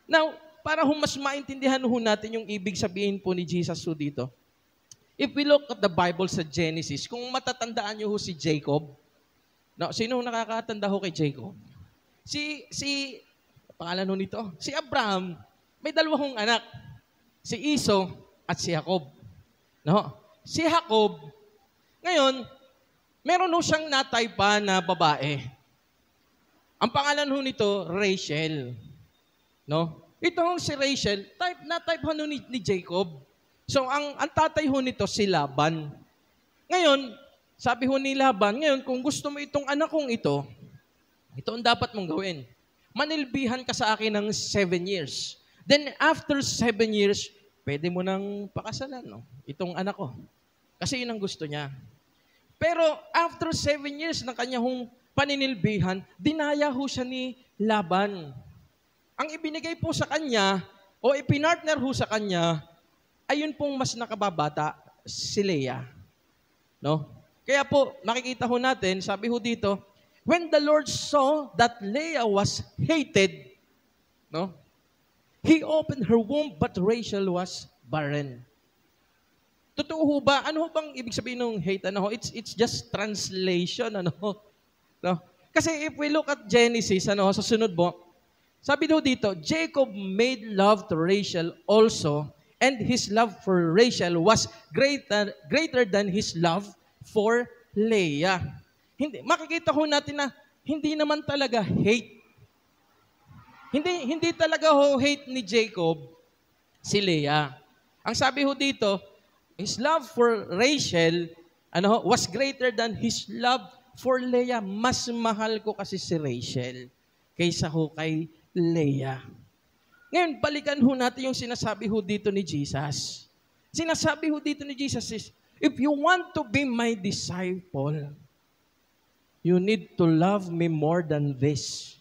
Now, para ho mas maintindihan ho natin yung ibig sabihin po ni Jesus ho dito, if we look at the Bible sa Genesis, kung matatandaan niyo ho si Jacob, no, sino nakakatanda ho kay Jacob? Pangalan ho nito? Si Abraham, may dalawang anak, si Esau at si Jacob. No? Si Jacob, ngayon, meron ho siyang nataypa na babae. Ang pangalan ho nito, Rachel. No? Ito ho si Rachel, na-type ho ni Jacob. So, ang tatay ho nito, si Laban. Ngayon, sabi ho ni Laban, ngayon, kung gusto mo itong anak kong ito ang dapat mong gawin. Manilbihan ka sa akin ng 7 years. Then, after 7 years, pwede mo nang pakasalan, no? Itong anak ko. Kasi yun ang gusto niya. Pero, after 7 years ng kanyang paninilbihan, dinaya ho siya ni Laban. Ang ibinigay po sa kanya, o ipinartner ho sa kanya, ayun pong mas nakababata, si Leah. No? Kaya po, makikita ho natin, sabi ho dito, when the Lord saw that Leah was hated, no? He opened her womb, but Rachel was barren. Totoo ho ba? Ano ho bang ibig sabihin ng hate? It's just translation. No? Kasi if we look at Genesis, sa sunod mo, sabi ho dito, Jacob made love to Rachel also, and his love for Rachel was greater than his love for Leah. Makikita ho natin na hindi naman talaga hate. Hindi talaga hate ni Jacob si Leah. Ang sabi ho dito, his love for Rachel was greater than his love for Leah. Mas mahal ko kasi si Rachel kaysa ho kay Leah. Ngayon, balikan ho natin yung sinasabi ho dito ni Jesus. Sinasabi ho dito ni Jesus is, If you want to be my disciple, you need to love me more than this.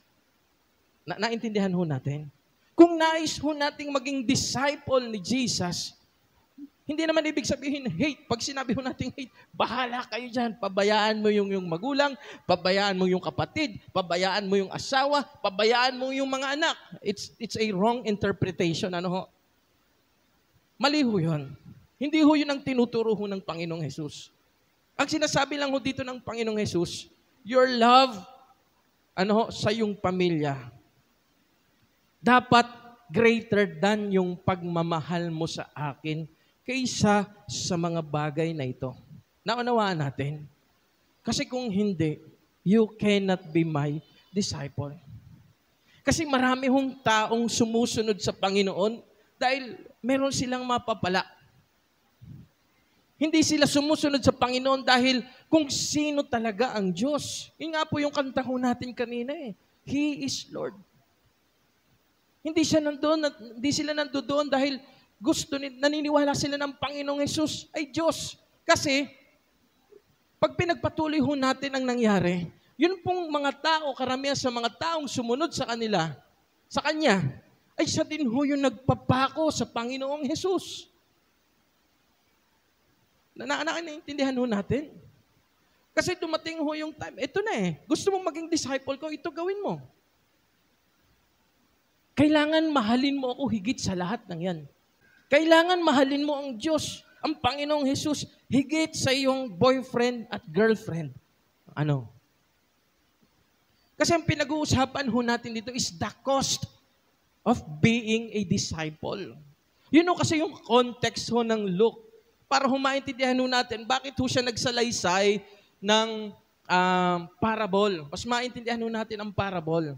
Naintindihan ho natin? Kung nais ho nating maging disciple ni Jesus, hindi naman ibig sabihin hate. Pag sinabi ho natin hate, bahala kayo dyan. Pabayaan mo yung magulang, pabayaan mo yung kapatid, pabayaan mo yung asawa, pabayaan mo yung mga anak. It's a wrong interpretation. Ano ho? Mali ho yun. Hindi ho yun ang tinuturo ho ng Panginoong Jesus. Ang sinasabi lang ho dito ng Panginoong Jesus, your love, sa iyong pamilya, dapat greater than yung pagmamahal mo sa akin kaysa sa mga bagay na ito. Naunawaan natin. Kasi kung hindi, you cannot be my disciple. Kasi marami hong taong sumusunod sa Panginoon dahil meron silang mapapala. Hindi sila sumusunod sa Panginoon dahil kung sino talaga ang Diyos. Yun nga po yung kanta ko natin kanina eh. He is Lord. Hindi sila nandoon dahil naniniwala sila ng Panginoong Jesus ay Diyos. Kasi, pag pinagpatuloy ho natin ang nangyari, yun pong mga tao, karamihan sa mga taong sumunod sa Kanya, ay siya din ho yung nagpapako sa Panginoong Jesus. Naintindihan ho natin? Kasi dumating ho yung time, ito na eh, gusto mong maging disciple ko, ito gawin mo. Kailangan mahalin mo ako higit sa lahat ng yan. Kailangan mahalin mo ang Diyos, ang Panginoong Jesus, higit sa iyong boyfriend at girlfriend. Kasi ang pinag-uusapan ho natin dito is the cost of being a disciple. Yun ho kasi yung context ho ng Luke. Para humaintindihan ho natin, bakit ho siya nagsalaysay ng parable. Mas maintindihan ho natin ang parable.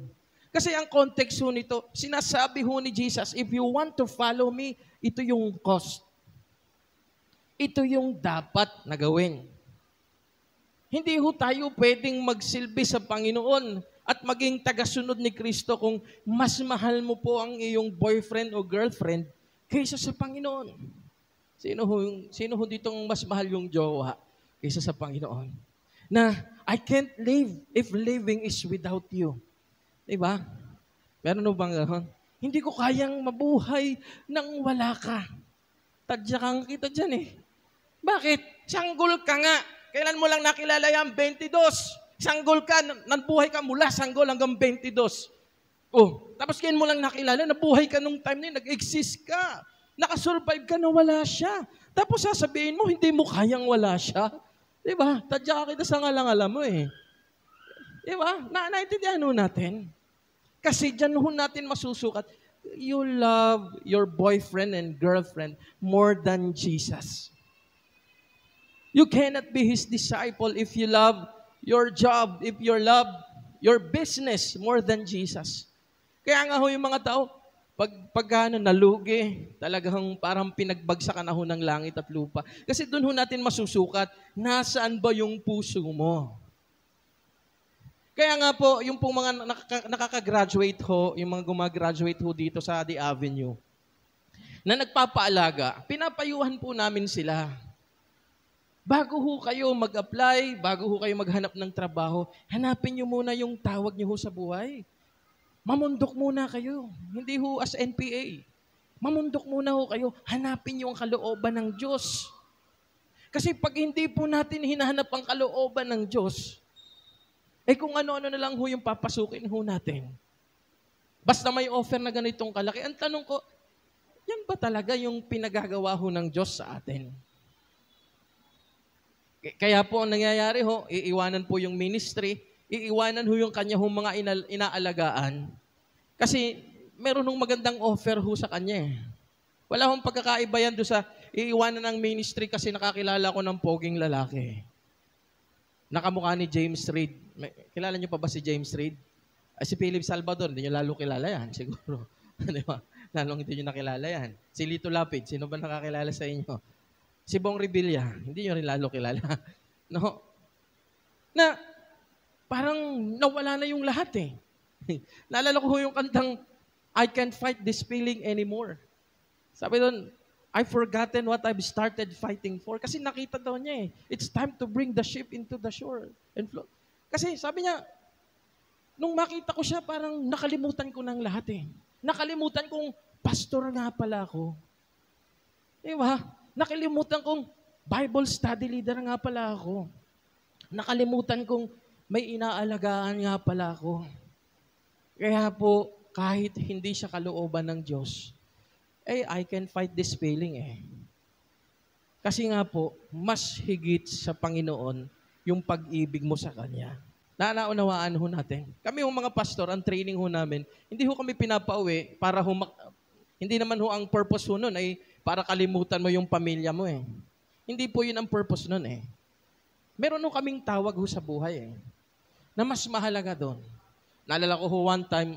Kasi ang context ho nito, sinasabi ho ni Jesus, if you want to follow me, ito yung cost. Ito yung dapat na gawin. Hindi ho tayo pwedeng magsilbi sa Panginoon at maging tagasunod ni Kristo kung mas mahal mo po ang iyong boyfriend o girlfriend kaysa sa Panginoon. Sino ho ditong mas mahal yung jowa kaysa sa Panginoon? Na, I can't live if living is without you. Diba? Meron mo bang gano'n? Hindi ko kayang mabuhay nang wala ka. Tadya kang kita dyan eh. Bakit? Sanggol ka nga. Kailan mo lang nakilala yan? 22. Sanggol ka. Nabuhay ka mula sanggol hanggang 22. Tapos kailan mo lang nakilala, nabuhay ka nung time na yun, nag-exist ka. Nakasurvive ka na wala siya. Tapos sasabihin mo, hindi mo kayang wala siya. Diba? Tadya ka kita sa ngalang-alam mo eh. Diba? Naintindihan ho natin. Kasi dyan ho natin masusukat, you love your boyfriend and girlfriend more than Jesus. You cannot be His disciple if you love your job, if you love your business more than Jesus. Kaya nga ho yung mga tao, pag nalugi, talagang parang pinagbagsakan na ho ng langit at lupa. Kasi doon ho natin masusukat, nasaan ba yung puso mo? Kaya nga po, yung pong mga nakaka-graduate ho, yung mga gumagraduate ho dito sa The Avenue, na nagpapaalaga, pinapayuhan po namin sila. Bago ho kayo mag-apply, bago ho kayo maghanap ng trabaho, hanapin nyo muna yung tawag nyo ho sa buhay. Mamundok muna kayo. Hindi ho as NPA. Mamundok muna ho kayo. Hanapin nyo ang kalooban ng Diyos. Kasi pag hindi po natin hinahanap ang kalooban ng Diyos, kung ano-ano na lang ho yung papasukin ho natin. Basta may offer na ganitong kalaki. Ang tanong ko, yan ba talaga yung pinagagawa ho ng Diyos sa atin? Kaya po ang nangyayari ho, iiwanan po yung ministry, iiwanan ho yung kanya ho mga inaalagaan. Kasi meron hong magandang offer ho sa kanya eh. Wala hong pagkakaiba yan doon sa iiwanan ng ministry kasi nakakilala ko ng poging lalaki. Nakamukha ni James Reid. Kilala niyo pa ba si James Reid? Si Philip Salvador, hindi niyo lalo kilala yan, siguro. Di ba? Lalong hindi niyo nakilala yan. Si Lito Lapid, sino ba nakakilala sa inyo? Si Bong Revilla, hindi niyo rin lalo kilala. No? Na parang nawala na yung lahat eh. Naalala ko yung kantang, I can't fight this feeling anymore. Sabi doon, I've forgotten what I've started fighting for. Kasi nakita daw niya it's time to bring the ship into the shore. And float. Kasi sabi niya, nung makita ko siya, parang nakalimutan ko ng lahat Nakalimutan kong pastor nga pala ako. Diba? Nakalimutan kong Bible study leader nga pala ako. Nakalimutan kong may inaalagaan nga pala ako. Kaya po, kahit hindi siya kalooban ng Diyos, I can fight this feeling Kasi nga po, mas higit sa Panginoon yung pag-ibig mo sa Kanya. Naunawaan ho natin. Kami mga pastor, ang training ho namin, hindi ho kami pinapauwi para hindi naman ho ang purpose ho nun ay para kalimutan mo yung pamilya mo Hindi po yun ang purpose nun Meron ho kaming tawag ho sa buhay na mas mahalaga doon. Naalala ko ho one time,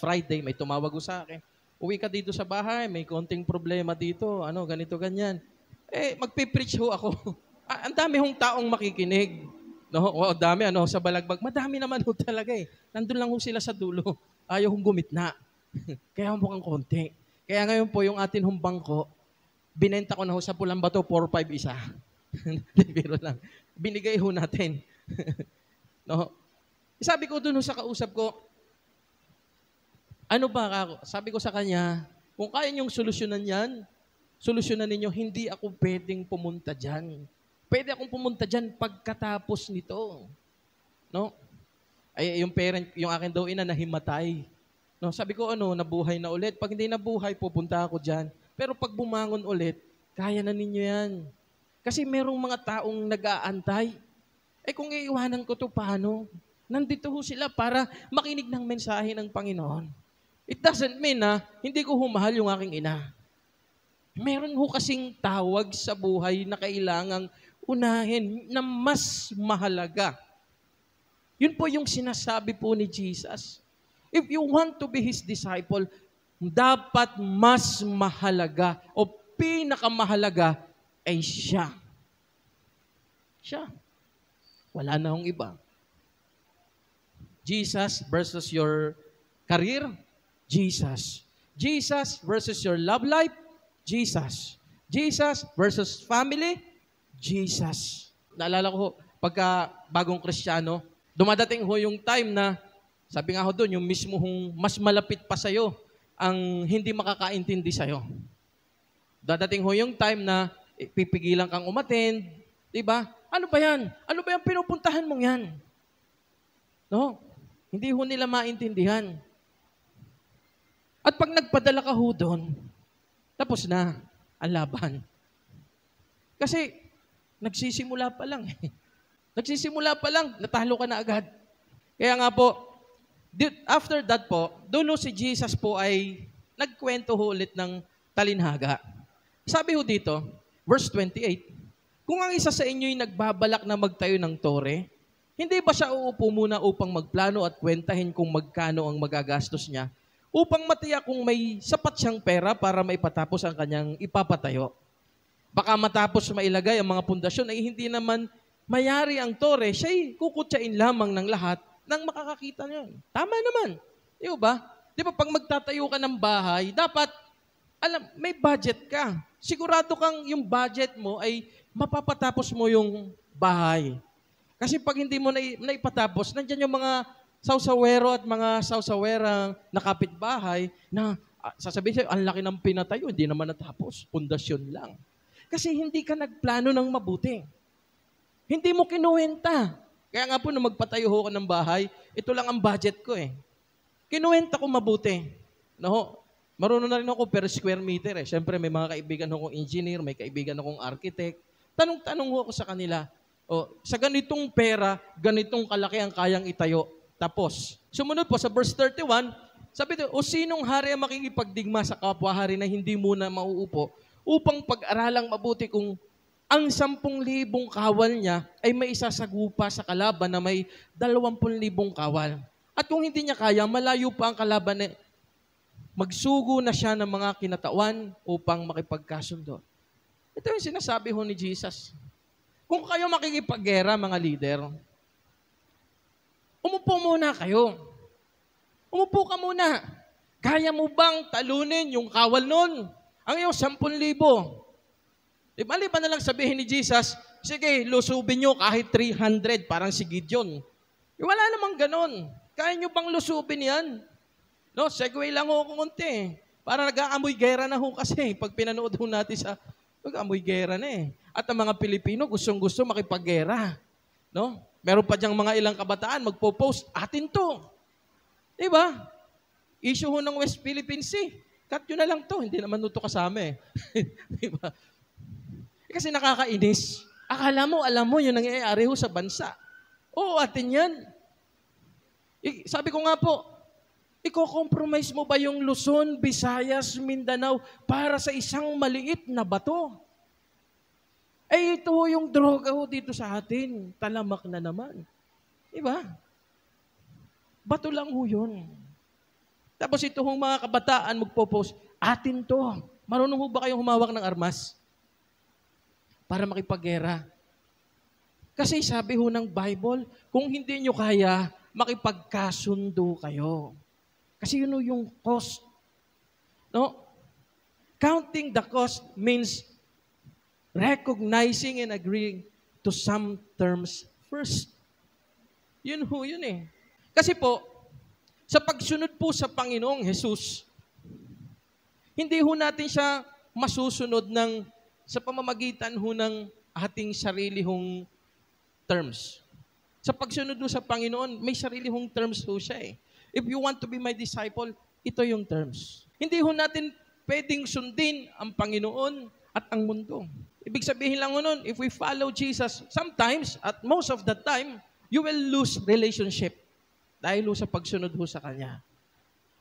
Friday, may tumawag ho sa akin. Uwi ka dito sa bahay, may konting problema dito, ganito, ganyan. Magpipreach ho ako. Ang dami hong taong makikinig. Dami, sa balagbag. Madami naman ho talaga Nandun lang ho sila sa dulo. Ayaw hong gumitna. Kaya mukhang konti. Kaya ngayon po, yung atin hong bangko, binenta ko na ho sa Pulang Bato, 4-5 isa. Biro lang. Binigay ho natin. Sabi ko dun sa kausap ko, sabi ko sa kanya, kung kaya niyong solusyonan yan, solusyonan ninyo, hindi ako pwedeng pumunta dyan. Pwede akong pumunta dyan pagkatapos nito. Yung akin daw ina nahimatay. Sabi ko, nabuhay na ulit. Pag hindi nabuhay, pupunta ako dyan. Pero pag bumangon ulit, kaya na ninyo yan. Kasi merong mga taong nag-aantay. Kung iiwanan ko to paano? Nandito ho sila para makinig ng mensahe ng Panginoon. It doesn't mean na hindi ko humahal yung aking ina. Meron ho kasing tawag sa buhay na kailangang unahin na mas mahalaga. Yun po yung sinasabi po ni Jesus. If you want to be His disciple, dapat mas mahalaga o pinakamahalaga ay siya. Siya. Wala na hong iba. Jesus versus your career, Jesus. Jesus versus your love life, Jesus. Jesus versus family, Jesus. Naalala ko, pagka bagong Kristiyano, dumadating ho yung time na, sabi nga ho doon, yung mismo hong mas malapit pa sa'yo, ang hindi makakaintindi sa'yo. Dadating ho yung time na pipigilan kang umattend, diba? Ano ba yan? Ano ba yung pinupuntahan mong yan? Hindi ho nila maintindihan. At pag nagpadala ka ho doon, tapos na ang laban. Kasi nagsisimula pa lang Nagsisimula pa lang, natalo ka na agad. Kaya nga po, after that po, doon si Jesus po ay nagkwento ho ulit ng talinhaga. Sabi ho dito, verse 28, kung ang isa sa inyo'y nagbabalak na magtayo ng tore, hindi ba siya uupo muna upang magplano at kwentahin kung magkano ang magagastos niya upang matiyak kung may sapat siyang pera para maipatapos ang kanyang ipapatayo? Baka matapos mailagay ang mga pundasyon ay hindi naman mayari ang tore, siya'y kukutsain lamang ng lahat nang makakakita niyan. Tama naman. Di ba? Di ba pag magtatayo ka ng bahay, dapat, may budget ka. Sigurado kang yung budget mo ay mapapatapos mo yung bahay. Kasi pag hindi mo naipatapos, nandiyan yung mga sausawero at mga sausawerang nakapitbahay na sasabihin sa'yo, ang laki ng pinatayo, hindi naman natapos. Pundasyon lang. Kasi hindi ka nagplano ng mabuti. Hindi mo kinuwenta. Kaya nga po, nung magpatayo ko ng bahay, ito lang ang budget ko Kinuwenta ko mabuti. Marunong na rin ako per square meter Siyempre, may mga kaibigan akong engineer, may kaibigan akong architect. Tanong-tanong ako sa kanila, sa ganitong pera, ganitong kalaki ang kayang itayo. Tapos, sumunod po sa verse 31, sabi ito, sinong hari ang makikipagdigma sa kapwa-hari na hindi muna mauupo upang pag-aralang mabuti kung ang 10,000 kawal niya ay may isasagupa sa kalaban na may 20,000 kawal. At kung hindi niya kaya, malayo pa ang kalaban magsugo na siya ng mga kinatawan upang makipagkasundo. Ito yung sinasabi ho ni Jesus. Kung kayo makikipaggera, mga leader, umupo muna kayo. Umupo ka muna. Kaya mo bang talunin yung kawal nun? Ang iyong 10,000. Di ba, maliban na lang sabihin ni Jesus, sige, lusubin nyo kahit 300, parang si Gideon. Wala namang ganon. Kaya nyo bang lusubin yan? No, segue lang ho kumunti. Para nag-aamoy gera na ho kasi. Pag pinanood ho natin sa, nag-aamoy gera na eh. At ang mga Pilipino gustong-gusto makipaggera. No? Meron pa diyang mga ilang kabataan magpo-post, atin to. Di ba? Issue ho ng West Philippine Sea. Cut yun na lang to. Hindi naman ito kasama eh. Di ba? Kasi nakakainis. Akala mo, alam mo, yun nangyayari ho sa bansa. Oo, atin yan. Sabi ko nga po, iko-compromise mo ba yung Luzon, Visayas, Mindanao para sa isang maliit na bato? Eh, ito yung droga ho dito sa atin. Talamak na naman. Diba? Bato lang ho yun. Tapos ito hong mga kabataan magpo-post, atin to. Marunong ho ba kayong humawak ng armas? Para makipaggera. Kasi sabi ho ng Bible, kung hindi nyo kaya, makipagkasundo kayo. Kasi yun ho yung cost. No? Counting the cost means recognizing and agreeing to some terms first. Yun ho, yun eh. Kasi po, sa pagsunod po sa Panginoong Jesus, hindi ho natin siya masusunod sa pamamagitan ho ng ating sarili hong terms. Sa pagsunod ho sa Panginoon, may sarili hong terms ho siya eh. If you want to be my disciple, ito yung terms. Hindi ho natin pwedeng sundin ang Panginoon at ang mundo. Ibig sabihin lang nun, if we follow Jesus, sometimes, at most of the time, you will lose relationship dahil sa pagsunod ho sa Kanya.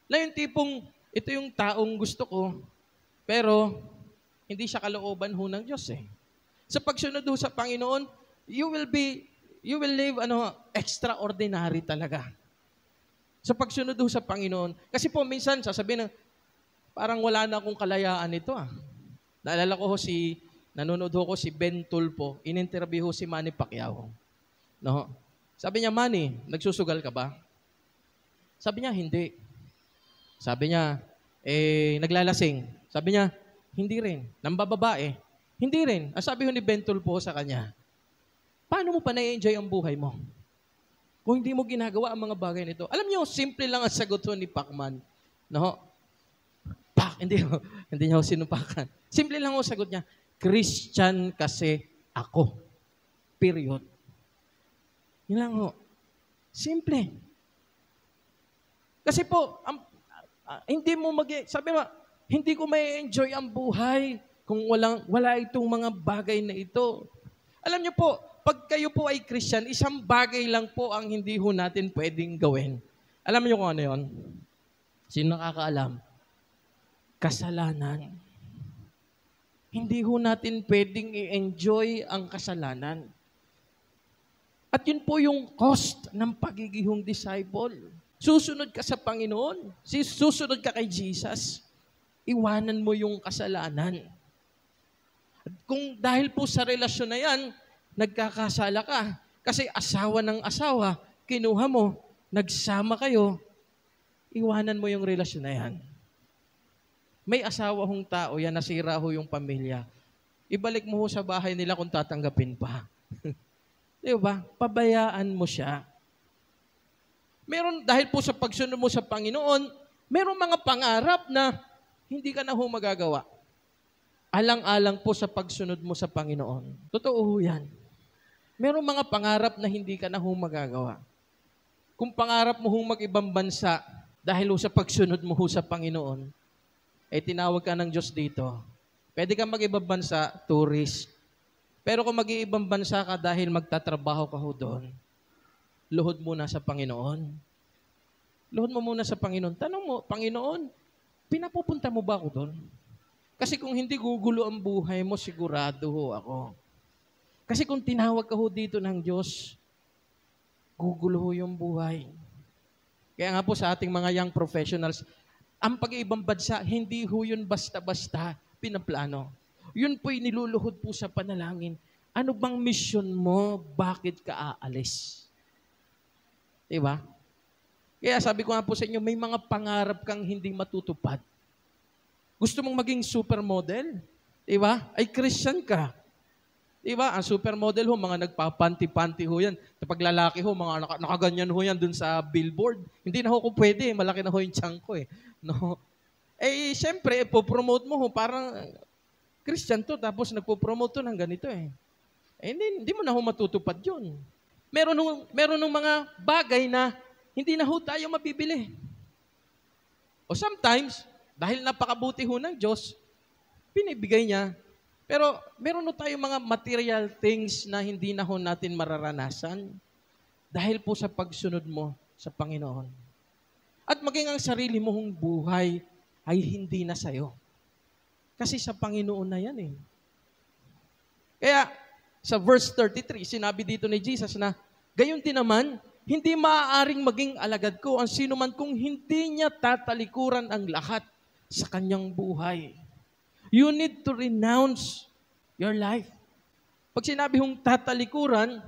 Na yung tipong, ito yung taong gusto ko, pero hindi siya kalooban ho ng Diyos eh. Sa pagsunod ho sa Panginoon, you will live extraordinary talaga. Sa pagsunod ho sa Panginoon, kasi po minsan sasabihin na, parang wala na akong kalayaan nito ah. Naalala ko ho nanonood ko si Ben Tulpo, in-interview ho si Manny Pacquiao. No? Sabi niya, Manny, nagsusugal ka ba? Sabi niya, hindi. Sabi niya, naglalasing. Sabi niya, hindi rin. Nambababae, hindi rin. Ang sabi ho ni Ben Tulpo sa kanya, paano mo pa na-enjoy ang buhay mo? Kung hindi mo ginagawa ang mga bagay nito. Alam niyo, simple lang ang sagot ho ni Pacman. No? Hindi niya ho sinupakan. Simple lang ho sagot niya, Christian kasi ako. Period. Yun lang ho. Simple. Kasi po, hindi mo sabi mo, hindi ko may enjoy ang buhay kung wala itong mga bagay na ito. Alam niyo po, pag kayo po ay Christian, isang bagay lang po ang hindi ho natin pwedeng gawin. Alam niyo kung ano yun? Sino nakakaalam? Kasalanan. Hindi ho natin pwedeng i-enjoy ang kasalanan. At yun po yung cost ng pagiging disciple. Susunod ka sa Panginoon. Susunod ka kay Jesus. Iwanan mo yung kasalanan. At kung dahil po sa relasyon na yan, nagkakasala ka. Kasi asawa ng asawa, kinuha mo, nagsama kayo, iwanan mo yung relasyon na yan. May asawa hong tao, yan nasira ho yung pamilya. Ibalik mo ho sa bahay nila kung tatanggapin pa. Di ba? Pabayaan mo siya. Meron, dahil po sa pagsunod mo sa Panginoon, meron mga pangarap na hindi ka na ho magagawa. Alang-alang po sa pagsunod mo sa Panginoon. Totoo ho yan. Meron mga pangarap na hindi ka na ho magagawa. Kung pangarap mo hong mag-ibang bansa, dahil ho sa pagsunod mo ho sa Panginoon, tinawag ka ng Diyos dito. Pwede kang mag-ibang bansa, tourist. Pero kung mag-iibang bansa ka dahil magtatrabaho ka ho doon, luhod muna sa Panginoon. Luhod mo muna sa Panginoon. Tanong mo, Panginoon, pinapupunta mo ba ako doon? Kasi kung hindi gugulo ang buhay mo, sigurado ho ako. Kasi kung tinawag ka ho dito ng Diyos, gugulo ho yung buhay. Kaya nga po sa ating mga young professionals, ang pag-iibang bansa, hindi ho yun basta-basta pinaplano. Yun po'y niluluhod po sa panalangin. Ano bang mission mo? Bakit ka aalis? Diba? Kaya sabi ko nga po sa inyo, may mga pangarap kang hindi matutupad. Gusto mong maging supermodel? Diba? Ay Christian ka. Diba? Ang supermodel ho, mga nagpapanti-panti ho yan. Kapag lalaki ho, mga nakaganyan ho yan dun sa billboard. Hindi na ho kung pwede. Malaki na ho yung tiyan ko eh. No? Eh, syempre, ipopromote mo ho. Parang Christian to, tapos nagpo-promote to ng ganito eh. Eh, hindi mo na ho matutupad yun. Meron ng mga bagay na hindi na ho tayo mabibili. O sometimes, dahil napakabuti ho ng Diyos, pinibigay niya. Pero meron ho tayong mga material things na hindi na ho natin mararanasan dahil po sa pagsunod mo sa Panginoon. At maging ang sarili mong buhay ay hindi na sa'yo. Kasi sa Panginoon na yan eh. Kaya, sa verse 33, sinabi dito ni Jesus na, gayon din naman, hindi maaaring maging alagad ko ang sino man kung hindi niya tatalikuran ang lahat sa kanyang buhay. You need to renounce your life. Pag sinabi hong tatalikuran,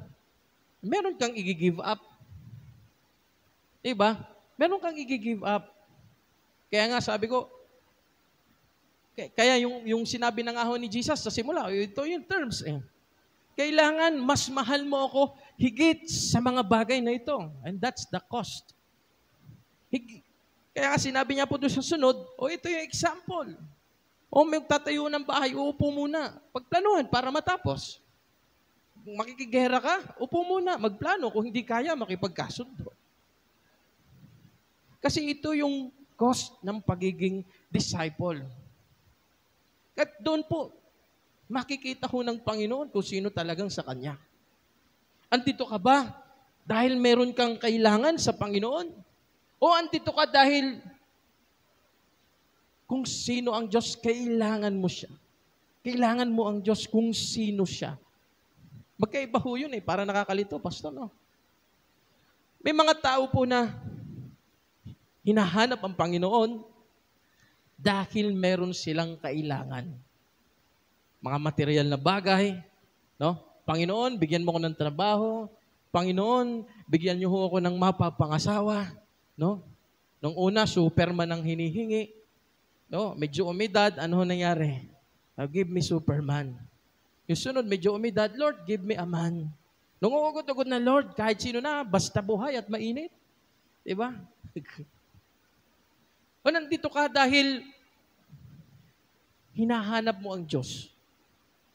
meron kang i-give up. Diba? Meron kang i-give up. Kaya nga sabi ko, kaya yung sinabi ng ahon ni Jesus sa simula, ito yung terms eh. Kailangan mas mahal mo ako higit sa mga bagay na ito. And that's the cost. Kaya nga sinabi niya po doon sa sunod, ito yung example. May tatayo ng bahay, uupo muna. Pagplanuhan para matapos. Makikigera ka, upo muna, magplano. Kung hindi kaya, makipagkasundo. Kasi ito yung cost ng pagiging disciple. At doon po, makikita ho ng Panginoon kung sino talagang sa Kanya. Andito ka ba dahil meron kang kailangan sa Panginoon? O andito ka dahil kung sino ang Diyos, kailangan mo siya. Kailangan mo ang Diyos kung sino siya. Magkaiba ho yun eh, para nakakalito, pastor, no? May mga tao po na hinahanap ang Panginoon dahil meron silang kailangan. Mga material na bagay, no? Panginoon, bigyan mo ko ng trabaho. Panginoon, bigyan niyo ho ako ng mapapangasawa, no? Nung una, Superman ang hinihingi. No, medyo umidad, ano nangyari? Give me Superman. Yung sunod, medyo umidad, Lord, give me a man. Nung uugod-ugod na, Lord, kahit sino na, basta buhay at mainit. Diba? O nandito ka dahil hinahanap mo ang Diyos.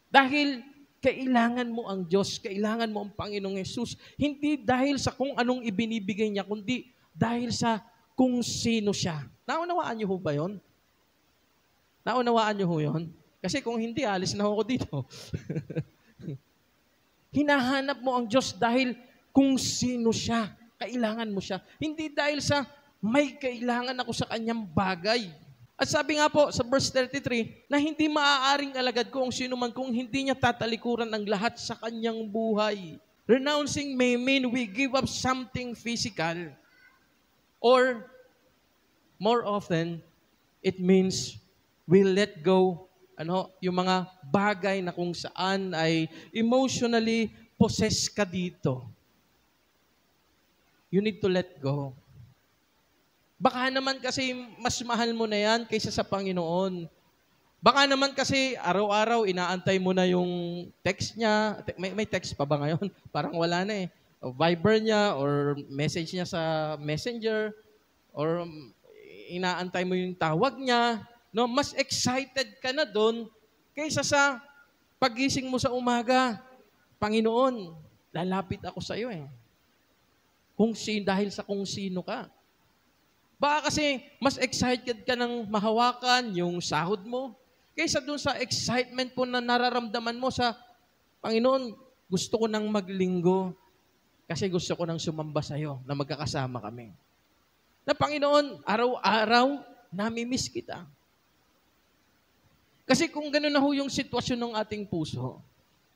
Dahil kailangan mo ang Diyos, kailangan mo ang Panginoong Yesus. Hindi dahil sa kung anong ibinibigay niya, kundi dahil sa kung sino siya. Naunawaan niyo ho ba yun? Naunawaan niyo ho yun? Kasi kung hindi, alis na ako dito. Hinahanap mo ang Diyos dahil kung sino siya. Kailangan mo siya. Hindi dahil sa may kailangan ako sa kanyang bagay. At sabi nga po sa verse 33, na hindi maaaring alagad ko ang sino man kung hindi niya tatalikuran ang lahat sa kanyang buhay. Renouncing may mean we give up something physical. Or, more often, it means we let go yung mga bagay na kung saan ay emotionally possessed ka dito. You need to let go. Baka naman kasi mas mahal mo na yan kaysa sa Panginoon. Baka naman kasi araw-araw inaantay mo na yung text niya. May text pa ba ngayon? Parang wala na eh. O Viber niya or message niya sa Messenger or inaantay mo yung tawag niya. No, mas excited ka na doon kaysa sa pagising mo sa umaga. Panginoon, lalapit ako sa iyo eh. Dahil sa kung sino ka. Baka kasi mas excited ka ng mahawakan yung sahod mo kaysa doon sa excitement po na nararamdaman mo sa Panginoon, gusto ko nang maglinggo kasi gusto ko nang sumamba sa iyo na magkakasama kami. Na Panginoon, araw-araw nami-miss kita. Kasi kung gano'n na ho yung sitwasyon ng ating puso,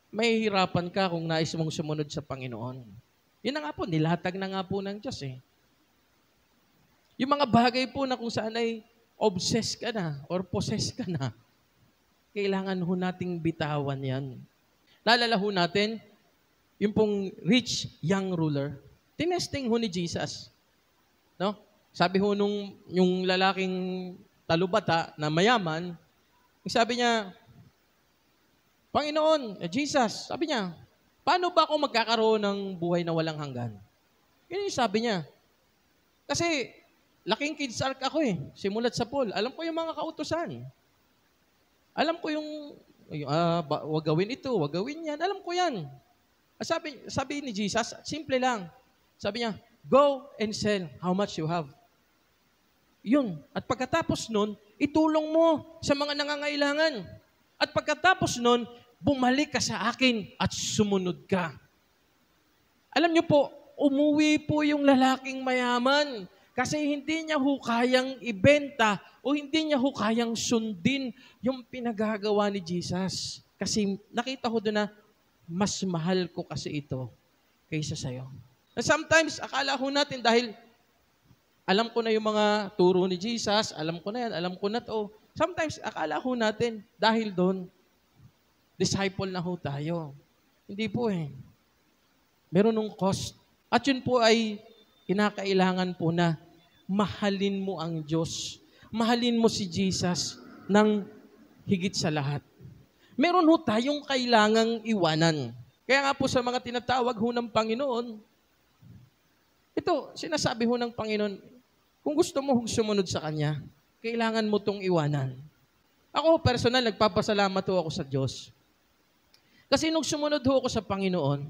may hirapan ka kung nais mong sumunod sa Panginoon. Yun na nga po, nilatag na nga po ng Diyos eh. Yung mga bagay po na kung saan ay obsessed ka na or possessed ka na, kailangan ho nating bitawan yan. Naalala ho natin, yung pong rich young ruler, tinesting ho ni Jesus. No? Sabi ho yung lalaking talubata na mayaman, sabi niya, Panginoon, Jesus, sabi niya, paano ba ako magkakaroon ng buhay na walang hanggan? Yun yung sabi niya. Kasi, laking kids ark ako simulat sa pool. Alam ko yung mga kautusan. Alam ko yung, wag gawin ito, wag gawin yan. Alam ko yan. Sabi ni Jesus, simple lang. Sabi niya, go and sell how much you have. Yun. At pagkatapos nun, itulong mo sa mga nangangailangan. At pagkatapos nun, bumalik ka sa akin at sumunod ka. Alam niyo po, umuwi po yung lalaking mayaman kasi hindi niya kayang ibenta o hindi niya kayang sundin yung pinagagawa ni Jesus. Kasi nakita ko doon na mas mahal ko kasi ito kaysa sa'yo. And sometimes, akala ko natin dahil alam ko na yung mga turo ni Jesus, alam ko na yan, alam ko na to. Sometimes, akala ko natin dahil doon, disciple na tayo. Hindi po Meron ng cost. At yun po ay kinakailangan po na mahalin mo ang Diyos. Mahalin mo si Jesus ng higit sa lahat. Meron tayong kailangang iwanan. Kaya nga po sa mga tinatawag ng Panginoon, ito, sinasabi ng Panginoon, kung gusto mo sumunod sa Kanya, kailangan mo tong iwanan. Ako, personal, nagpapasalamat ako sa Diyos. Kasi nung sumunod ako sa Panginoon,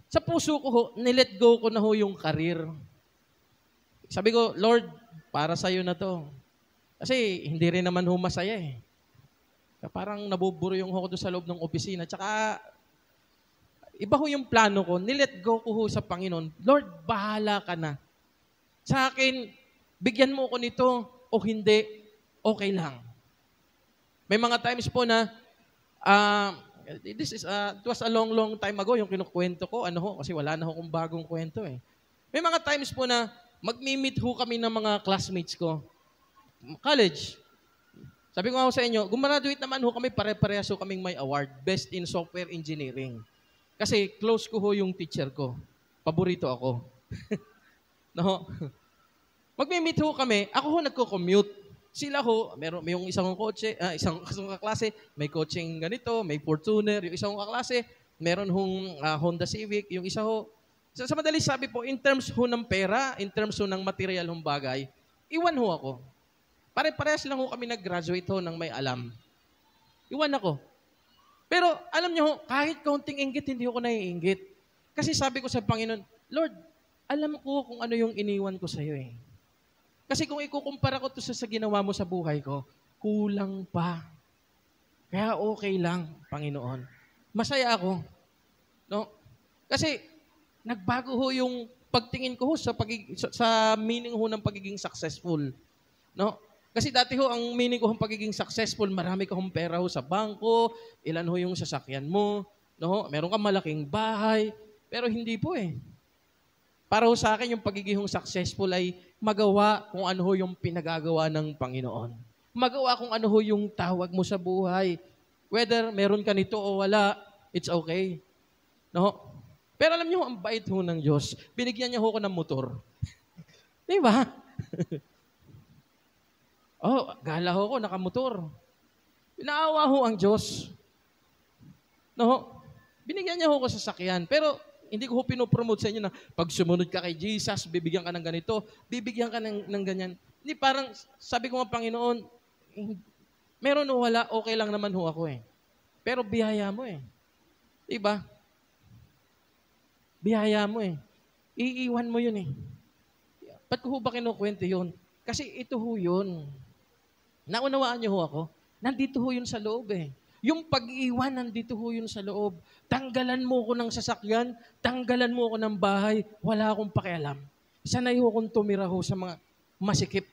sa puso ko, nilet go ko na yung career. Sabi ko, Lord, para sa'yo na to. Kasi hindi rin naman masaya Parang nabuburo yung ako doon sa loob ng opisina. Tsaka, iba yung plano ko, nilet go ko sa Panginoon. Lord, bahala ka na. Sa akin, bigyan mo ko nito o hindi, okay lang. May mga times po na, it was a long time ago yung kinukwento ko. Kasi wala na akong bagong kwento May mga times po na magmi-meet kami ng mga classmates ko. College. Sabi ko nga sa inyo, gumraduate naman kami, pare-parehas kaming may award, Best in Software Engineering. Kasi close ko yung teacher ko. Paborito ako. Magmi-meet kami, ako nagko-commute. Sila may yung isang kotse, isang kaklase, may coaching ganito, may Fortuner, yung isang kaklase, meron Honda Civic, yung isa sa madali sabi po, in terms ng pera, in terms ng material bagay, iwan ako. Pare-parehas lang kami nag-graduate ng may alam. Iwan ako. Pero alam niyo, kahit kaunting inggit, hindi ako naiinggit. Kasi sabi ko sa Panginoon, Lord, alam ko kung ano yung iniwan ko sa iyo Kasi kung ikukumpara ko to sa ginawa mo sa buhay ko, kulang pa. Kaya okay lang, Panginoon. Masaya ako. Kasi nagbago yung pagtingin ko sa meaning ng pagiging successful. Kasi dati ang meaning ko ng pagiging successful, marami kang pera sa bangko, ilan yung sasakyan mo, meron kang malaking bahay, pero hindi po Para sa akin, yung pagiging successful ay magawa kung ano yung pinagagawa ng Panginoon. Magawa kung ano yung tawag mo sa buhay. Whether meron ka nito o wala, it's okay. Pero alam niyo, ang bait ng Diyos. Binigyan niya ako ng motor. Di ba? Gala ako, nakamotor. Pinaawa ang Diyos. Binigyan niya ako sa sasakyan. Pero hindi ko pinopromote sa inyo na pag sumunod ka kay Jesus, bibigyan ka ng ganito, bibigyan ka ng ganyan. Hindi, parang sabi ko nga, Panginoon, meron o wala, okay lang naman ako Pero biyaya mo Diba? Biyaya mo Iiwan mo yun Ba't ko ba kinukwento yun? Kasi ito yun. Naunawaan niyo ako? Nandito yun sa loob Yung pag-iwan, nandito yun sa loob. Tanggalan mo ko ng sasakyan, tanggalan mo ko ng bahay, wala akong pakialam. Sanay akong tumira sa mga masikip.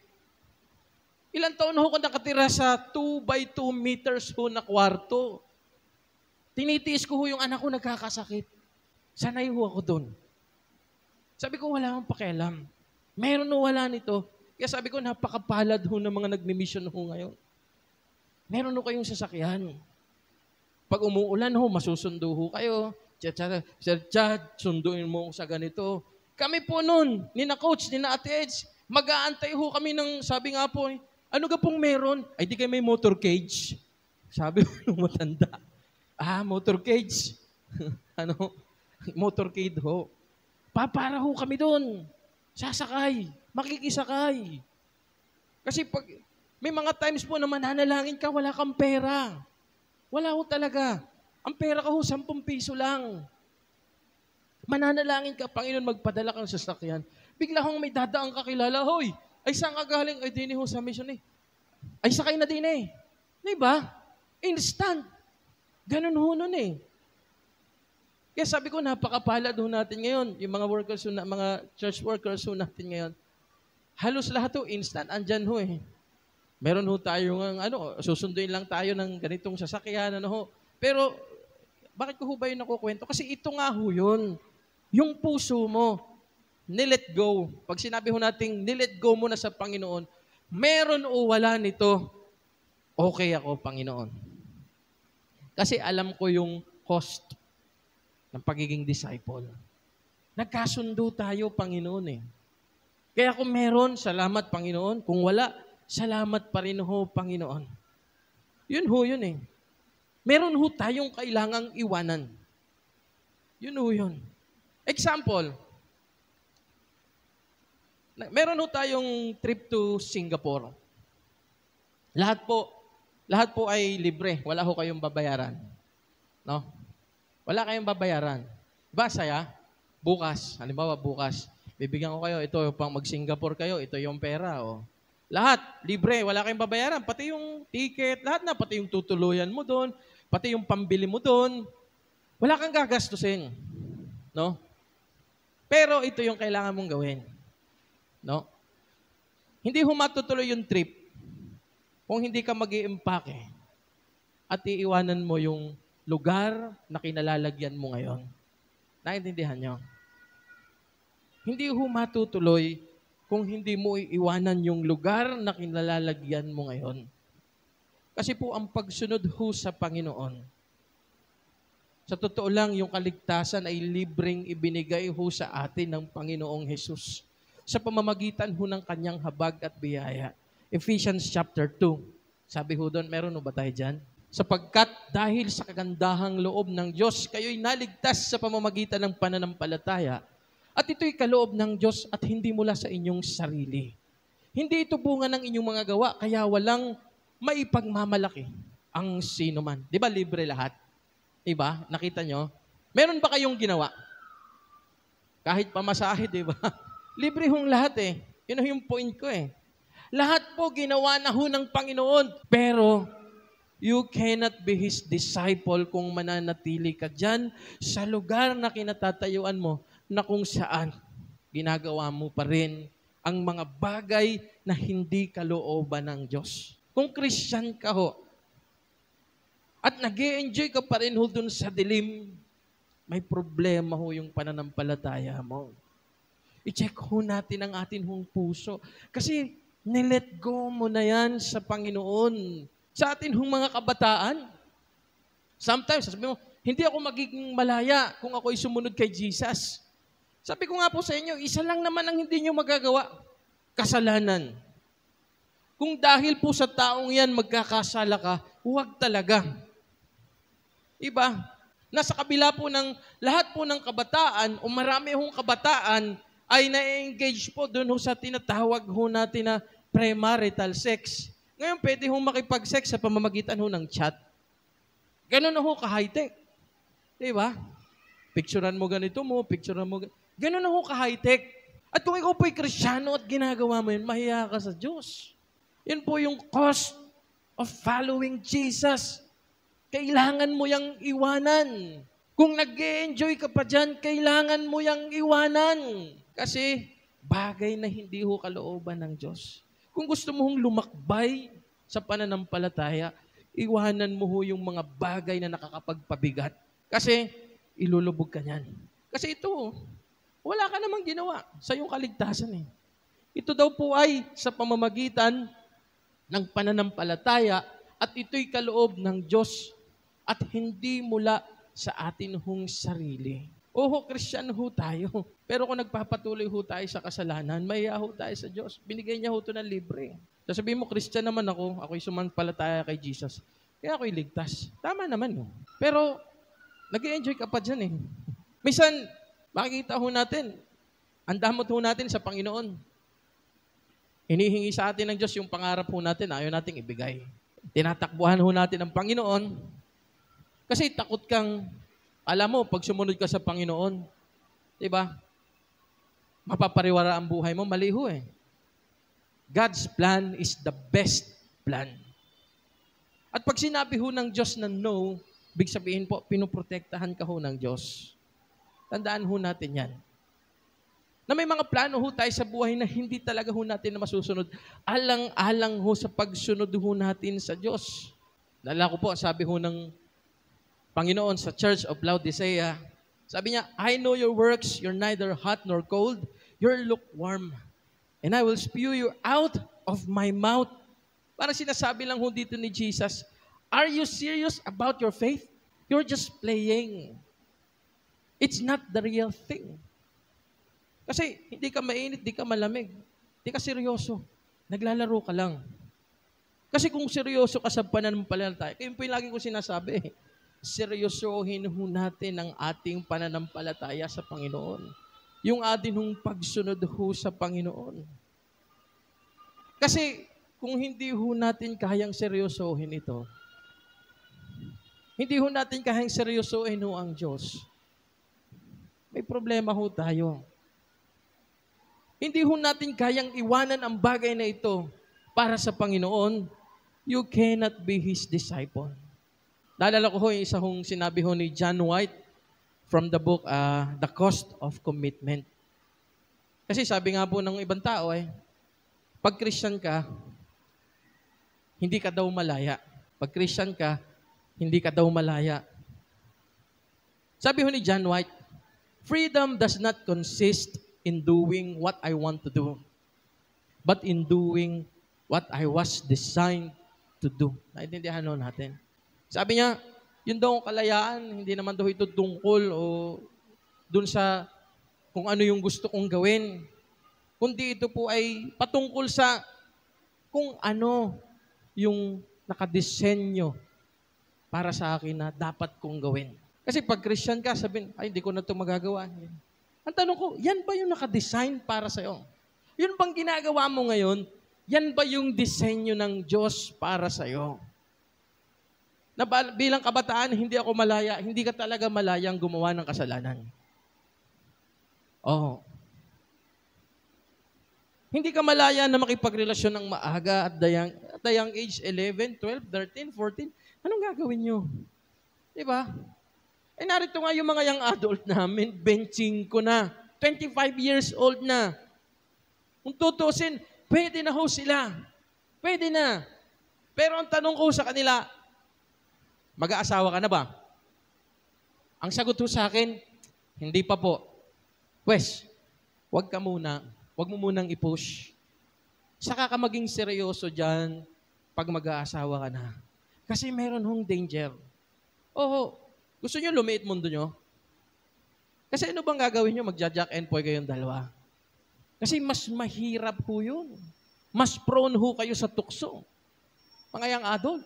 Ilang taon ako nakatira sa 2x2 meters na kwarto. Tinitiis ko yung anak ko nagkakasakit. Sanay ako doon. Sabi ko, wala akong pakialam. Meron o wala nito. Kaya sabi ko, napakapalad ng mga nagmi-mission ngayon. Meron kayong sasakyan. Pag umuulan masusundo kayo. Sir Chad, sunduin mo sa ganito. Kami po noon, ni na coach, ni na Ate Edge, mag-aantay kami ng, sabi nga po, Ano ka pong meron? Ay, di kayo may motor cage. Sabi ko nung matanda. Motor cage. Motorcade ho. Para ho kami doon. Sasakay. Makikisakay. Kasi pag may mga times po na mananalangin ka, wala kang pera. Wala ho talaga. Ang pera ka ho, 10 piso lang. Mananalangin ka, Panginoon, magpadala kang sasakyan. Bigla hong may dadaang kakilala, hoy, ay saan ka galing? Ay, din ho sa mission eh. Ay, sakay na din eh. Diba? Instant. Ganun ho nun eh. Kaya sabi ko, napakapalad ho natin ngayon. Yung mga workers, mga church workers ho natin ngayon. Halos lahat ho, instant. Andyan ho eh. Meron ho tayo susunduin lang tayo ng ganitong sasakyan, ho. Pero, bakit ko ho ba yun nakukwento? Kasi ito nga ho yun. Yung puso mo, nilet go. Pag sinabi ho natin, nilet go mo na sa Panginoon, meron o wala nito, okay ako, Panginoon. Kasi alam ko yung cost ng pagiging disciple. Nagkasundo tayo, Panginoon eh. Kaya kung meron, salamat, Panginoon. Kung wala, salamat pa rin ho, Panginoon. Yun ho, yun eh. Meron ho tayong kailangang iwanan. Yun ho, yun. Example, meron ho tayong trip to Singapore. Lahat po ay libre. Wala ho kayong babayaran. No? Wala kayong babayaran. Diba, saya? Bukas, halimbawa bukas, bibigyan ko kayo, ito pang mag-Singapore kayo, ito yung pera. Lahat, libre, wala kayong babayaran. Pati yung ticket, lahat na, pati yung tutuluyan mo doon, pati yung pambili mo doon. Wala kang gagastusin. No? Pero ito yung kailangan mong gawin. No? Hindi matutuloy yung trip kung hindi ka mag-i-impake at iiwanan mo yung lugar na kinalalagyan mo ngayon. Naintindihan nyo? Hindi matutuloy kung hindi mo iiwanan yung lugar na kinalalagyan mo ngayon. Kasi po ang pagsunod ho sa Panginoon, sa totoo lang, yung kaligtasan ay libreng ibinigay ho sa atin ng Panginoong Jesus sa pamamagitan ho ng kanyang habag at biyaya. Ephesians chapter 2. Sabi ho doon, meron ho ba tayo dyan? Sapagkat dahil sa kagandahang loob ng Diyos, kayo'y naligtas sa pamamagitan ng pananampalataya. At ito'y kaloob ng Diyos at hindi mula sa inyong sarili. Hindi ito bunga ng inyong mga gawa, kaya walang maipagmamalaki ang sino man. Di ba libre lahat? Diba? Nakita nyo? Meron ba kayong ginawa? Kahit pamasahe, di ba? Libre hong lahat eh. Yun yung point ko eh. Lahat po ginawa na ho ng Panginoon. Pero, you cannot be His disciple kung mananatili ka dyan sa lugar na kinatatayuan mo na kung saan ginagawa mo pa rin ang mga bagay na hindi kalooban ng Diyos. Kung Christian ka ho, at nag-e-enjoy ka pa rin ho dun sa dilim, may problema ho yung pananampalataya mo. I-check ho natin ang atin hong puso. Kasi nilet go mo na yan sa Panginoon. Sa atin hong mga kabataan. Sometimes, sabi mo, hindi ako magiging malaya kung ako'y sumunod kay Jesus. Sabi ko nga po sa inyo, isa lang naman ang hindi nyo magagawa. Kasalanan. Kung dahil po sa taong yan magkakasala ka, huwag talaga. Iba, nasa kabila po ng lahat po ng kabataan o marami hong kabataan ay na-engage po doon ho sa tinatawag ho natin na premarital sex. Ngayon, pwede hong makipag-sex sa pamamagitan ho ng chat. Ganun na ho ka-high-tech. Diba? Picturean mo ganito mo, picturean mo ganun na ho ka-high-tech. At kung ikaw po'y Kristyano at ginagawa mo yun, mahiya ka sa Diyos. Yun po yung cost of following Jesus. Kailangan mo yang iwanan. Kung nag-e-enjoy ka pa dyan, kailangan mo yang iwanan. Kasi bagay na hindi ho kalooban ng Diyos. Kung gusto mo hong lumakbay sa pananampalataya, iwanan mo ho yung mga bagay na nakakapagpabigat. Kasi ilulubog ka niyan. Kasi ito, wala ka namang ginawa sa iyong kaligtasan eh. Ito daw po ay sa pamamagitan ng pananampalataya at ito'y kaloob ng Diyos at hindi mula sa atin hong sarili. Oho, Christian ho tayo. Pero kung nagpapatuloy ho tayo sa kasalanan, mahiya ho tayo sa Diyos. Binigay niya ho ito ng libre. Sasabihin mo, Christian naman ako, ako'y sumampalataya kay Jesus. Kaya ako'y ligtas. Tama naman yun. Pero, nag-enjoy ka pa dyan eh. Minsan, makikita ho natin, ang damot ho natin sa Panginoon. Hinihingi sa atin ng Diyos yung pangarap ho natin, ayaw nating ibigay. Tinatakbuhan ho natin ang Panginoon. Kasi takot kang, alam mo, pag sumunod ka sa Panginoon, diba? Mapapariwara ang buhay mo, mali ho eh. God's plan is the best plan. At pag sinabi ho ng Diyos na no, big sabihin po, pinuprotektahan ka ho ng Diyos. Tandaan ho natin yan. Na may mga plano ho tayo sa buhay na hindi talaga ho natin na masusunod. Alang-alang ho sa pagsunod ho natin sa Diyos. Nalala ko po, sabi ho ng Panginoon sa Church of Laodicea, sabi niya, I know your works, you're neither hot nor cold, you're lukewarm. And I will spew you out of my mouth. Parang sinasabi lang ho dito ni Jesus, are you serious about your faith? You're just playing. It's not the real thing. Kasi hindi ka mainit, hindi ka malamig. Hindi ka seryoso. Naglalaro ka lang. Kasi kung seryoso ka sa pananampalataya, kaya yung lagi ko sinasabi, seryosohin ho natin ang ating pananampalataya sa Panginoon. Yung atin hong pagsunod ho sa Panginoon. Kasi kung hindi ho natin kayang seryosohin ito, hindi ho natin kayang seryosohin ho ang Diyos, may problema ho tayo. Hindi ho natin kayang iwanan ang bagay na ito para sa Panginoon, you cannot be His disciple. Naalala ko ho yung isa hong sinabi ho ni John White from the book, The Cost of Commitment. Kasi sabi nga po ng ibang tao pag Christian ka, hindi ka daw malaya. Pag Christian ka, hindi ka daw malaya. Sabi ho ni John White, freedom does not consist in doing what I want to do, but in doing what I was designed to do. Naintindihan ho natin. Sabi niya, yun daw ang kalayaan, hindi naman daw ito tungkol o dun sa kung ano yung gusto kong gawin. Kundi ito po ay patungkol sa kung ano yung nakadesenyo para sa akin na dapat kong gawin. Kasi pag Christian ka, sabihin, ay, hindi ko na ito magagawa. Ang tanong ko, yan ba yung nakadesign para sa'yo? Yun bang ginagawa mo ngayon, yan ba yung disenyo ng Diyos para sa'yo? Na bilang kabataan, hindi ako malaya, hindi ka talaga malayang gumawa ng kasalanan. Oh. Hindi ka malaya na makipagrelasyon ng maaga at the young age, 11, 12, 13, 14. Anong gagawin nyo? Diba? Narito nga yung mga young adult namin, benching ko na. 25 years old na. Kung tutusin, pwede na ho sila. Pwede na. Pero ang tanong ko sa kanila, mag-aasawa ka na ba? Ang sagot ho sa akin, hindi pa po. Pwes, wag mo munang i-push. Saka ka maging seryoso dyan pag mag-aasawa ka na. Kasi meron hong danger. Oo, gusto nyo lumiit mundo nyo? Kasi ano bang gagawin nyo? Magja-jack and poy kayong dalawa. Kasi mas mahirap ho yun. Mas prone ho kayo sa tukso. Mga young adult.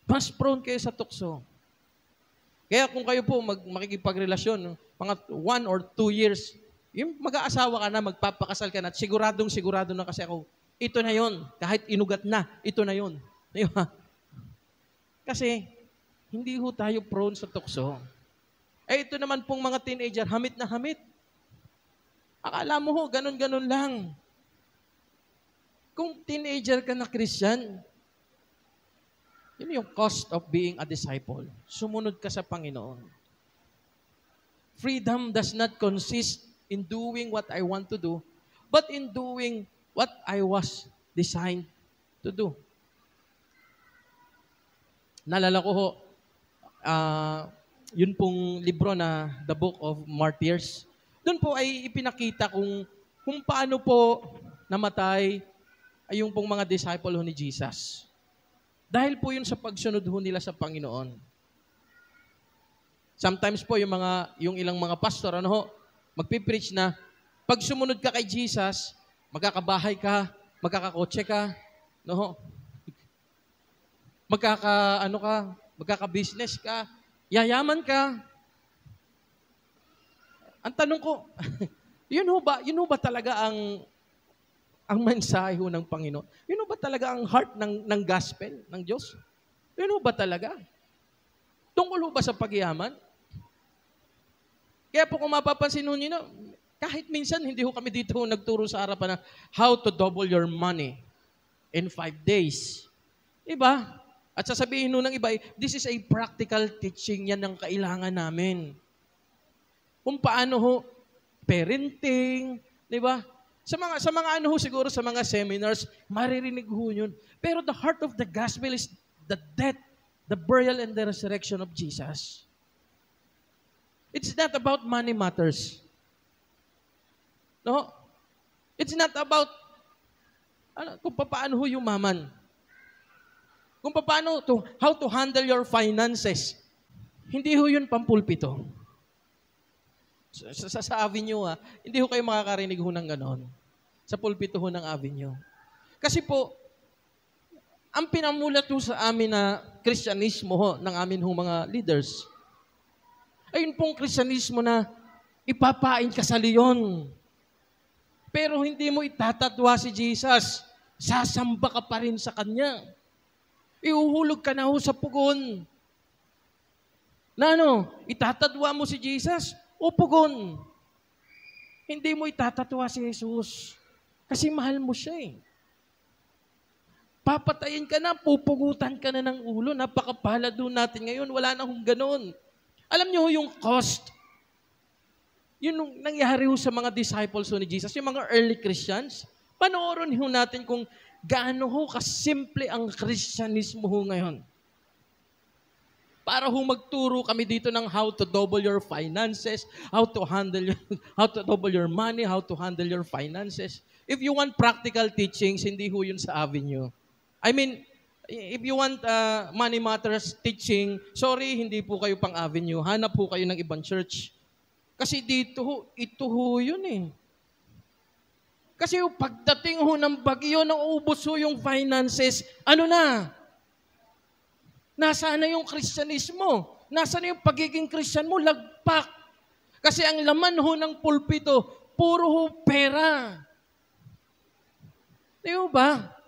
Mas prone kayo sa tukso. Kaya kung kayo po makikipagrelasyon, mga 1 or 2 years, yung mag-aasawa ka na, magpapakasal ka na, at sigurado na kasi ako, ito na yon, kahit inugat na, ito na yon. Diba? Kasi, hindi ho tayo prone sa tukso. Ito naman pong mga teenager, hamit na hamit. Akala mo ho, ganun-ganun lang. Kung teenager ka na Christian, yun yung cost of being a disciple. Sumunod ka sa Panginoon. Freedom does not consist in doing what I want to do, but in doing what I was designed to do. Naalala ko ho, yun pong libro na The Book of Martyrs. Doon po ay ipinakita kung paano po namatay ay yung pong mga disciple ho ni Jesus. Dahil po yun sa pagsunod ho nila sa Panginoon. Sometimes po yung ilang mga pastor, magpipreach na, pag sumunod ka kay Jesus, magkakabahay ka, magkakakotse ka, No? Magkaka-business ka, yayaman ka. Ang tanong ko, yun ho ba talaga ang mensahe ho ng Panginoon? Yun ho ba talaga ang heart ng gospel ng Diyos? Yun ho ba talaga? Tungkol ho ba sa pagyaman? Kaya po kung mapapansin ho niyo, kahit minsan hindi ho kami dito nagturo sa harapan na how to double your money in 5 days. Diba? At sasabihin ho ng iba, this is a practical teaching, yan ang kailangan namin. Kung paano ho, parenting, di ba? Sa mga ano ho siguro, sa mga seminars, maririnig ho yun. Pero the heart of the gospel is the death, the burial, and the resurrection of Jesus. It's not about money matters. No? It's not about kung paano ho yumaman. Kung paano how to handle your finances. Hindi ho yun pampulpito. Sa Avenue, hindi ho kayo makakarinig ho ng ganon. Sa pulpito ho ng Avenue. Kasi po, ang pinamulat ho sa amin na Kristyanismo ho, ng amin ho mga leaders, ayun pong Kristyanismo na ipapain ka sa leon. Pero hindi mo itatatwa si Jesus. Sasamba ka pa rin sa Kanya. Iuhulog ka na ho sa pugon. Na itatadwa mo si Jesus o pugon. Hindi mo itatatwa si Jesus. Kasi mahal mo siya eh. Papatayin ka na, pupugutan ka na ng ulo. Napakapalad doon natin ngayon. Wala na hong ganon. Alam niyo yung cost. Yun yung nangyari ho sa mga disciples ho ni Jesus, yung mga early Christians. Panoorin ho natin kung gaano ho kasimple ang Kristyanismo ho ngayon. Para ho magturo kami dito ng how to double your finances, how to double your money, how to handle your finances. If you want practical teachings, hindi ho yun sa Avenue. I mean, if you want money matters teaching, sorry, hindi po kayo pang Avenue. Hanap po kayo ng ibang church. Kasi dito ho, ito ho yun eh. Kasi pagdating ho ng bagyo, naubos ho yung finances, ano na? Nasaan na yung Kristyanismo? Nasaan na yung pagiging Kristyan mo? Lagpak. Kasi ang laman ho ng pulpito, puro ho pera. Di ba?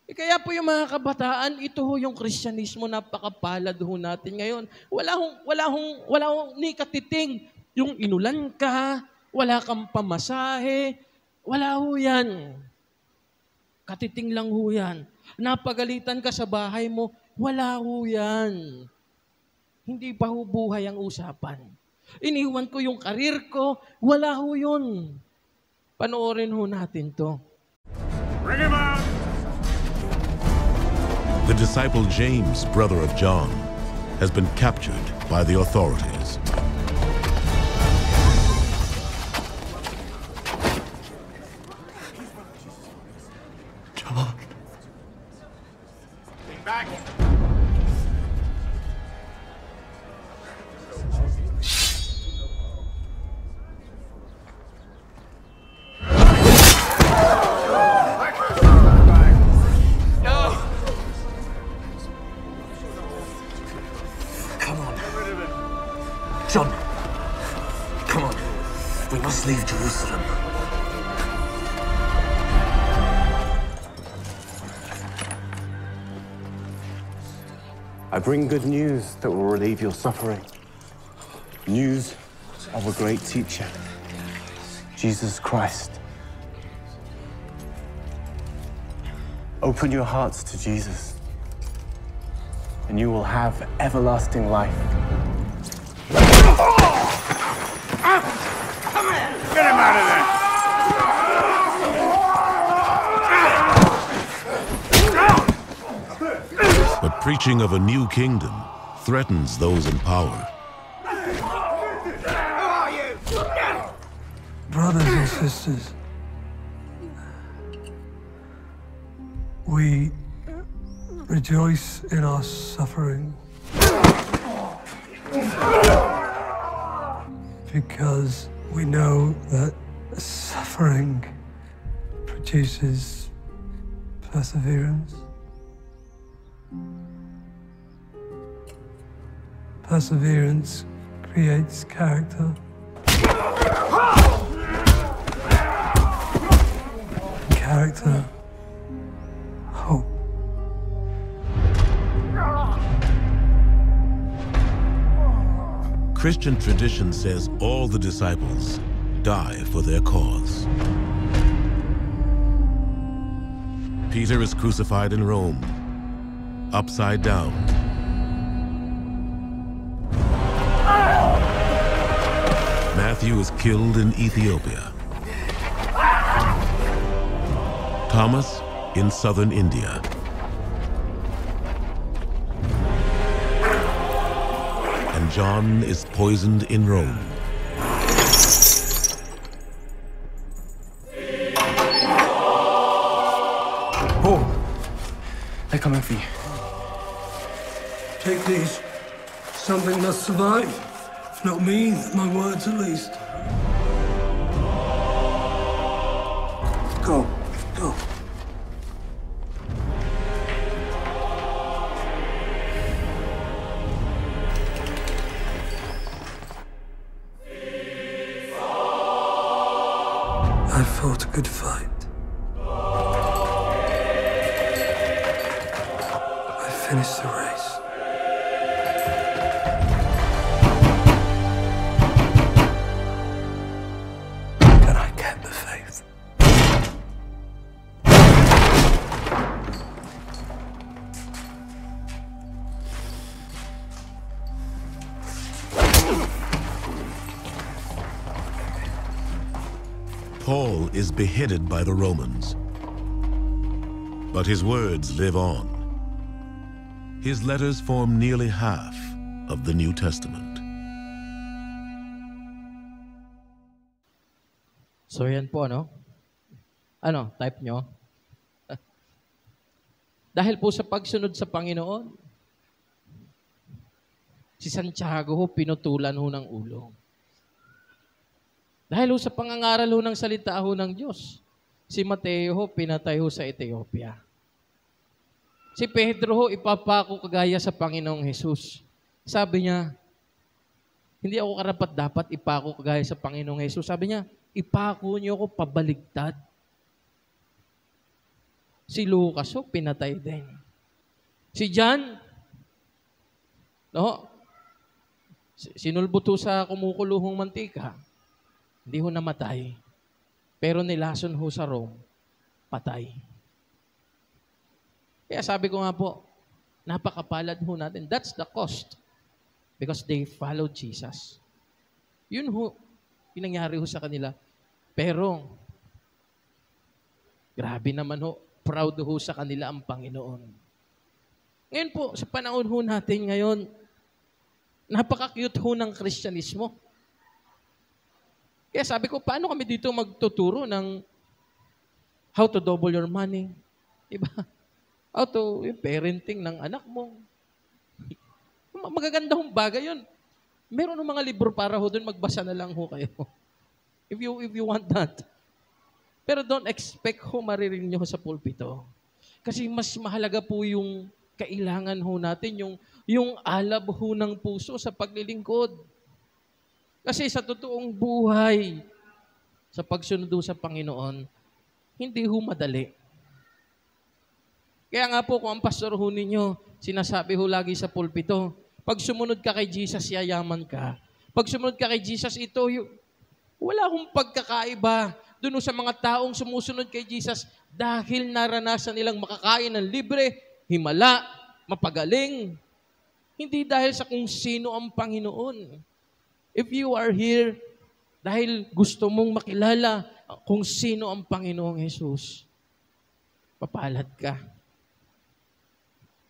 Kaya po yung mga kabataan, ito ho yung Kristyanismo, napakapalad ho natin ngayon. Wala hong ni katiting. Yung inulan ka, wala kang pamasahe, wala ho yan. Katiting lang ho yan. Napagalitan ka sa bahay mo, wala ho yan. Hindi pa ho buhay ang usapan. Iniwan ko yung karir ko, wala ho yun. Panoorin ho natin to. Bring him out! The disciple James, brother of John, has been captured by the authorities. John. Back. John, come on. We must leave Jerusalem. I bring good news that will relieve your suffering. News of a great teacher, Jesus Christ. Open your hearts to Jesus, and you will have everlasting life. Get him out of there! But preaching of a new kingdom threatens those in power. Brothers and sisters, we rejoice in our suffering because we know that suffering produces perseverance. Perseverance creates character. Character, hope. Christian tradition says all the disciples die for their cause. Peter is crucified in Rome, upside down. Matthew is killed in Ethiopia. Thomas in southern India. And John is poisoned in Rome. Paul, they're coming for you. Take these. Something must survive. If not me, then my words at least. Go. Go. I fought a good fight. I finished the race. And I kept the faith. Paul is beheaded by the Romans, but his words live on. His letters form nearly half of the New Testament. So yan po, no? Ano, type nyo? Dahil po sa pagsunod sa Panginoon, si Santiago ho, pinutulan ho ng ulo. Dahil ho sa pangangaral ho ng salita ho ng Diyos, si Mateo ho, pinatay ho sa Ethiopia. Si Pedro ho, ipapako kagaya sa Panginoong Jesus. Sabi niya, hindi ako karapat-dapat ipako kagaya sa Panginoong Jesus. Sabi niya, ipako niyo ako pabaligtad. Si Lucas ho, pinatay din. Si John, no? Sinulbot ho sa kumukuluhong mantika. Hindi ho namatay. Pero nilason ho sa Rome, patay. Kaya sabi ko nga po, napakapalad ho natin. That's the cost. Because they followed Jesus. Yun ho, pinangyari ho sa kanila. Pero, grabe naman ho, proud ho sa kanila ang Panginoon. Ngayon po, sa panahon ho natin ngayon, napaka-cute ho ng Kristyanismo. Kaya sabi ko, paano kami dito magtuturo ng how to double your money? Diba? How to yung parenting ng anak mo. Magagandang bagay yun. Meron ng mga libro para ho doon, magbasa na lang ho kayo. If you want that. Pero don't expect ho maririnig nyo sa pulpito. Kasi mas mahalaga po yung kailangan ho natin, yung alab ho ng puso sa paglilingkod. Kasi sa totoong buhay, sa pagsunod sa Panginoon, hindi ho madali. Kaya nga po, kung ang pastor ho ninyo, sinasabi ho lagi sa pulpito, pag sumunod ka kay Jesus, yayaman ka. Pag sumunod ka kay Jesus, wala hong pagkakaiba doon sa mga taong sumusunod kay Jesus dahil naranasan nilang makakain ng libre, himala, mapagaling. Hindi dahil sa kung sino ang Panginoon. If you are here dahil gusto mong makilala kung sino ang Panginoong Jesus, papalad ka.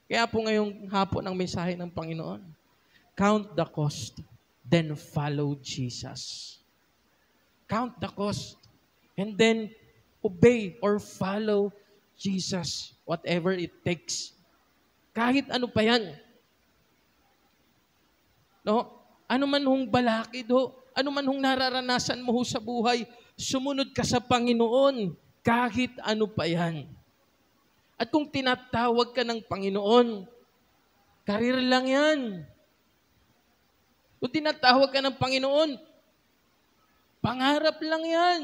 Kaya po ngayong hapon ang mensahe ng Panginoon, count the cost, then follow Jesus. Count the cost, and then obey or follow Jesus, whatever it takes. Kahit ano pa yan. No? Ano man hong balakid ho, ano man hong nararanasan mo ho sa buhay, sumunod ka sa Panginoon kahit ano pa yan. At kung tinatawag ka ng Panginoon, karir lang yan. Kung tinatawag ka ng Panginoon, pangarap lang yan.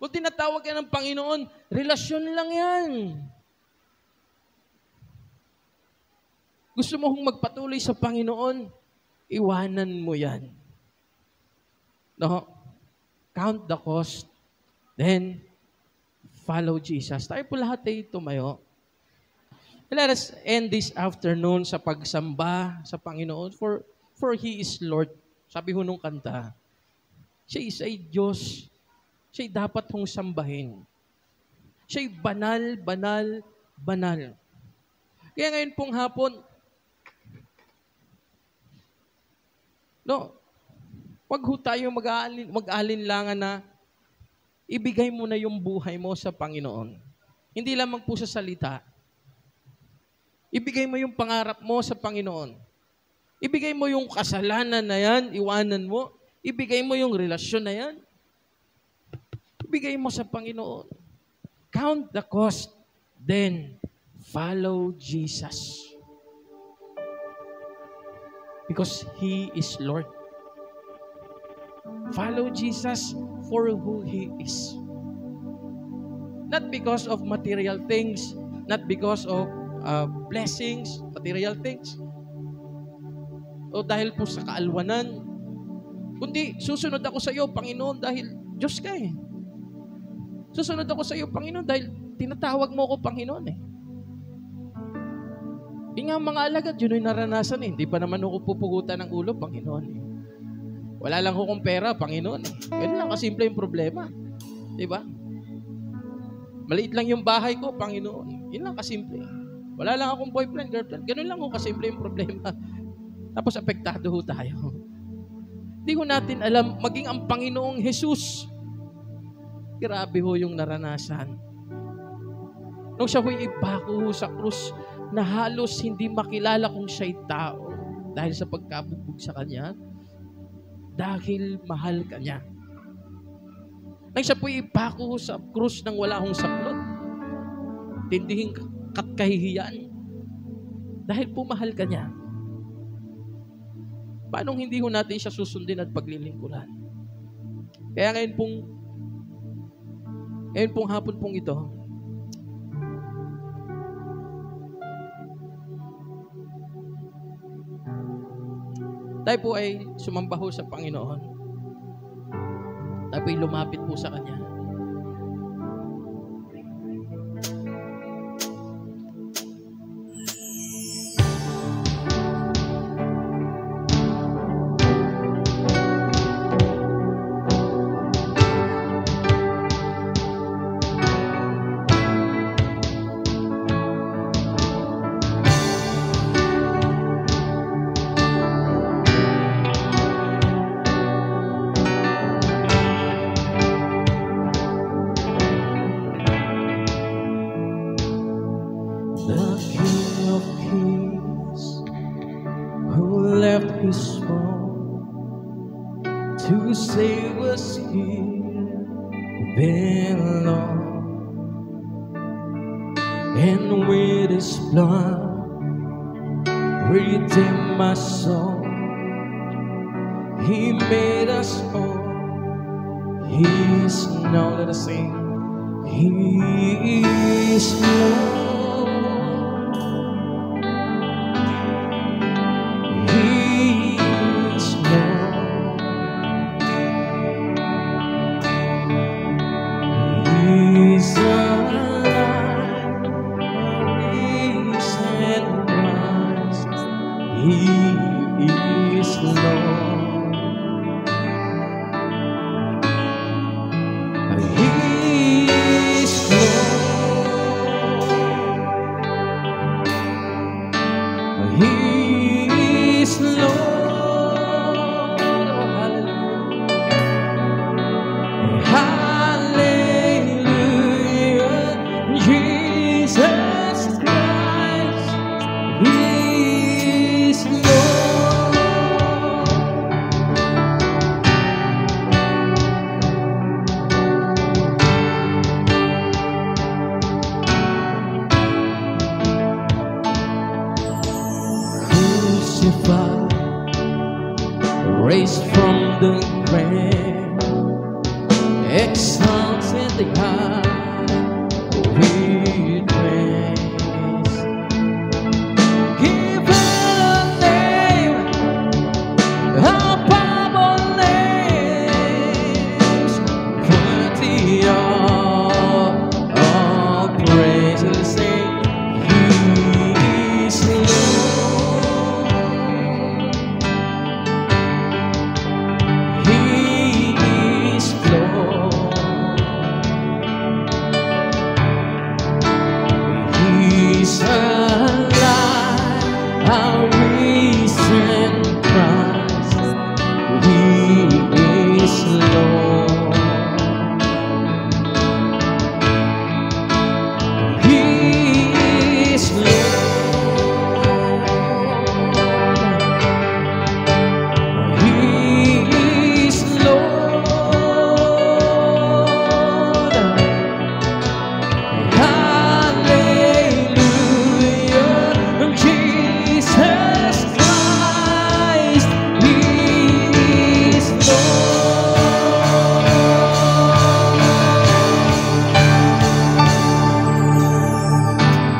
Kung tinatawag ka ng Panginoon, relasyon lang yan. Gusto mo hong magpatuloy sa Panginoon, iwanan mo yan. No? Count the cost, then follow Jesus. Tayo po lahat ay tumayo. Let us end this afternoon sa pagsamba sa Panginoon, for He is Lord. Sabi ho nung kanta, siya is ay Diyos. Siya'y dapat hong sambahin. Siya'y banal, banal, banal. Kaya ngayon pong hapon, wag ho tayo mag-alinlangan na ibigay mo na yung buhay mo sa Panginoon. Hindi lamang po sa salita. Ibigay mo yung pangarap mo sa Panginoon. Ibigay mo yung kasalanan na yan, iwanan mo. Ibigay mo yung relasyon na yan. Ibigay mo sa Panginoon. Count the cost, then follow Jesus. Because He is Lord. Follow Jesus for who He is. Not because of material things, not because of blessings, material things, o dahil po sa kaalwanan, kundi susunod ako sa iyo, Panginoon, dahil Diyos ka eh. Susunod ako sa iyo, Panginoon, dahil tinatawag mo ako, Panginoon eh. Yung nga mga alagad, yun yung naranasan eh. Hindi pa naman ako pupugutan ng ulo, Panginoon eh. Wala lang akong pera, Panginoon eh. Ganun lang kasimple yung problema. Diba? Maliit lang yung bahay ko, Panginoon. Yun lang kasimple. Wala lang akong boyfriend, girlfriend. Ganun lang ho kasimple yung problema. Tapos apektado ho tayo. Hindi ho natin alam, maging ang Panginoong Jesus, grabe ho yung naranasan. Nung siya ho'y ipako ho sa krus, na halos hindi makilala kung siya'y tao dahil sa pagkabugbog sa Kanya, dahil mahal Kanya. Nang siya po'y ipako ho sa krus nang wala hong saklot, tindihing kahihiyan, dahil po mahal Kanya. Paano hindi ho natin siya susundin at paglilingkuran? Kaya ngayon pong hapon pong ito, tayo po ay sumamba ho sa Panginoon. Tayo po ay lumapit po sa Kanya. To save us here belong, and with His blood redeem my soul. He made us all. He is now, let us sing. He is Lord. exalted the high with praise. Give her a name above all names, worthy of all praise. And sing, He is Lord. He is Lord. He's alive, our risen Christ. He is Lord. He is Lord. He is Lord. Hallelujah. Jesus Christ, He is Lord.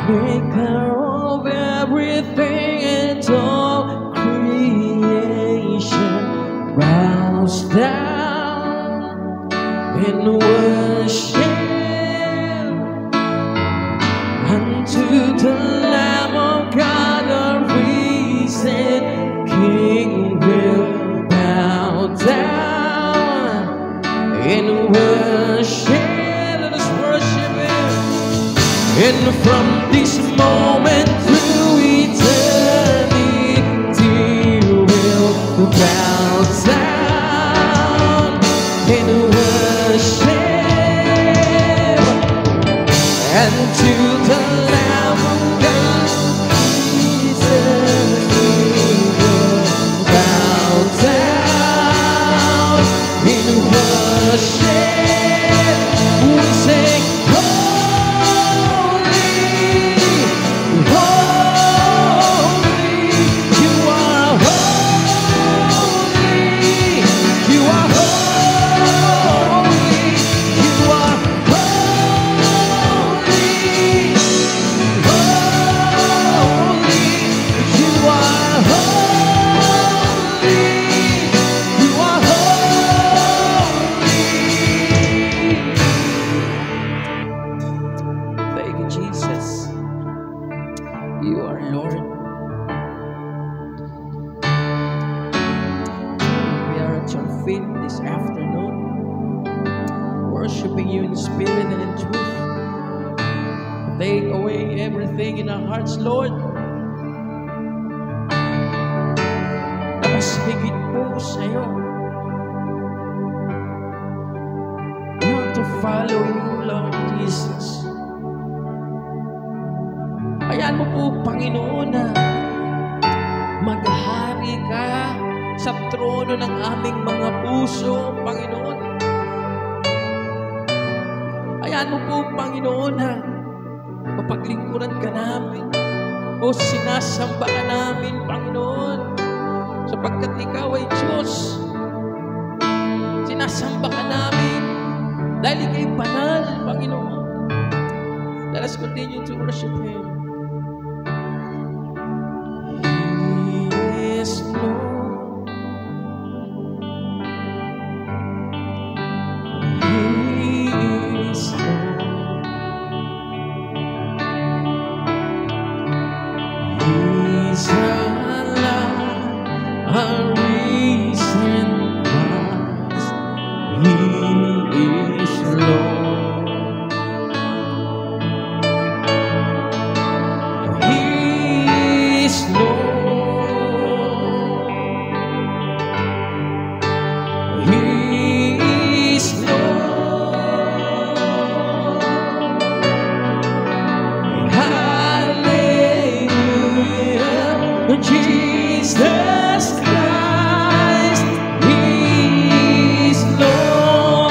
Maker of everything and all creation bows down in worship unto the Lamb of God, the risen King will bow down in worship. Let us worship Him. And from this moment to eternity, will bow down in worship, and to the Lamb of God, Jesus, will bow down in worship. We sing, holy, holy, you are holy, you are holy, you are holy, holy, you are holy, you are holy. Thank you, Jesus. You are Lord. We are at your feet this afternoon, worshiping you in spirit and in truth. Take away everything in our hearts, Lord. Na mas higit po sa'yo. We want to follow you, Lord Jesus. Hayaan mo po, Panginoon, na maghari ka sa trono ng aming mga puso, Panginoon. Hayaan mo po, Panginoon, na mapaglingkuran ka namin o sinasamba ka namin, Panginoon, sapagkat Ikaw ay Diyos. Sinasamba ka namin dahil Ika'y banal, Panginoon. Let us continue to worship Him. He is Lord. He is Lord. He's alive, our risen Christ. He is Lord. He is Lord. He is Lord. Hallelujah. Jesus Christ, He is Lord.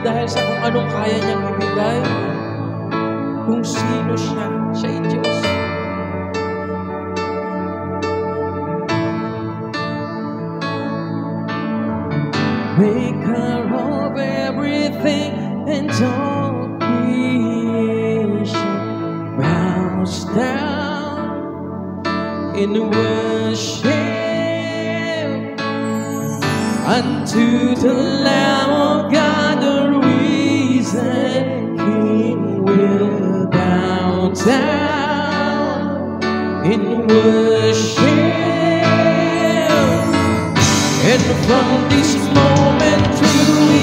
dahil sa kung anong kaya niyang ibigay. Kung sino siya, siya ay Diyos. Maker of everything and all creation bows down in worship unto the Lamb of God, the risen King will bow down in worship. And from this moment to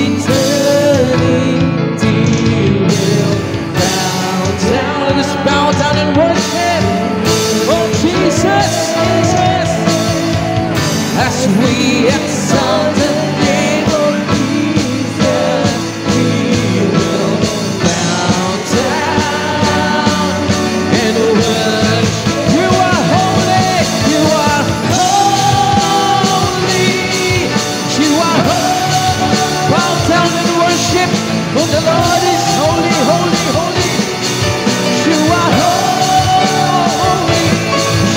eternity will bow down. Let us bow down and worship. Oh Jesus, Jesus, as we exalt the name of Jesus, we will bow down and worship. You are holy, you are holy, you are holy. Bow down and worship, for the Lord is holy, holy, holy. You are holy,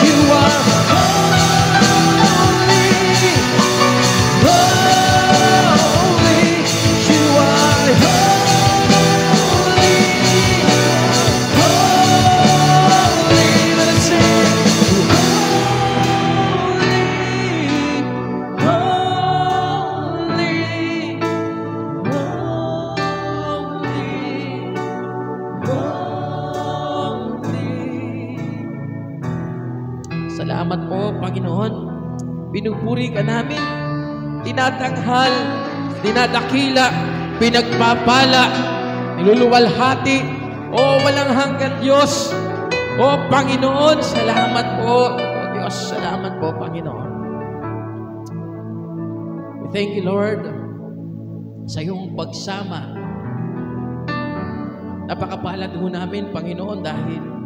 you are holy, holy, you are holy, holy. Let us sing. Holy, salamat po, Panginoon. Pinupuri ka namin. Tinatanghal, dinadakila, pinagpapala, niluluwalhati. O walang hanggan Diyos. O Panginoon, salamat po. O Diyos, salamat po, Panginoon. We thank you, Lord, sa iyong pagsama. Napakapalad ho namin, Panginoon, dahil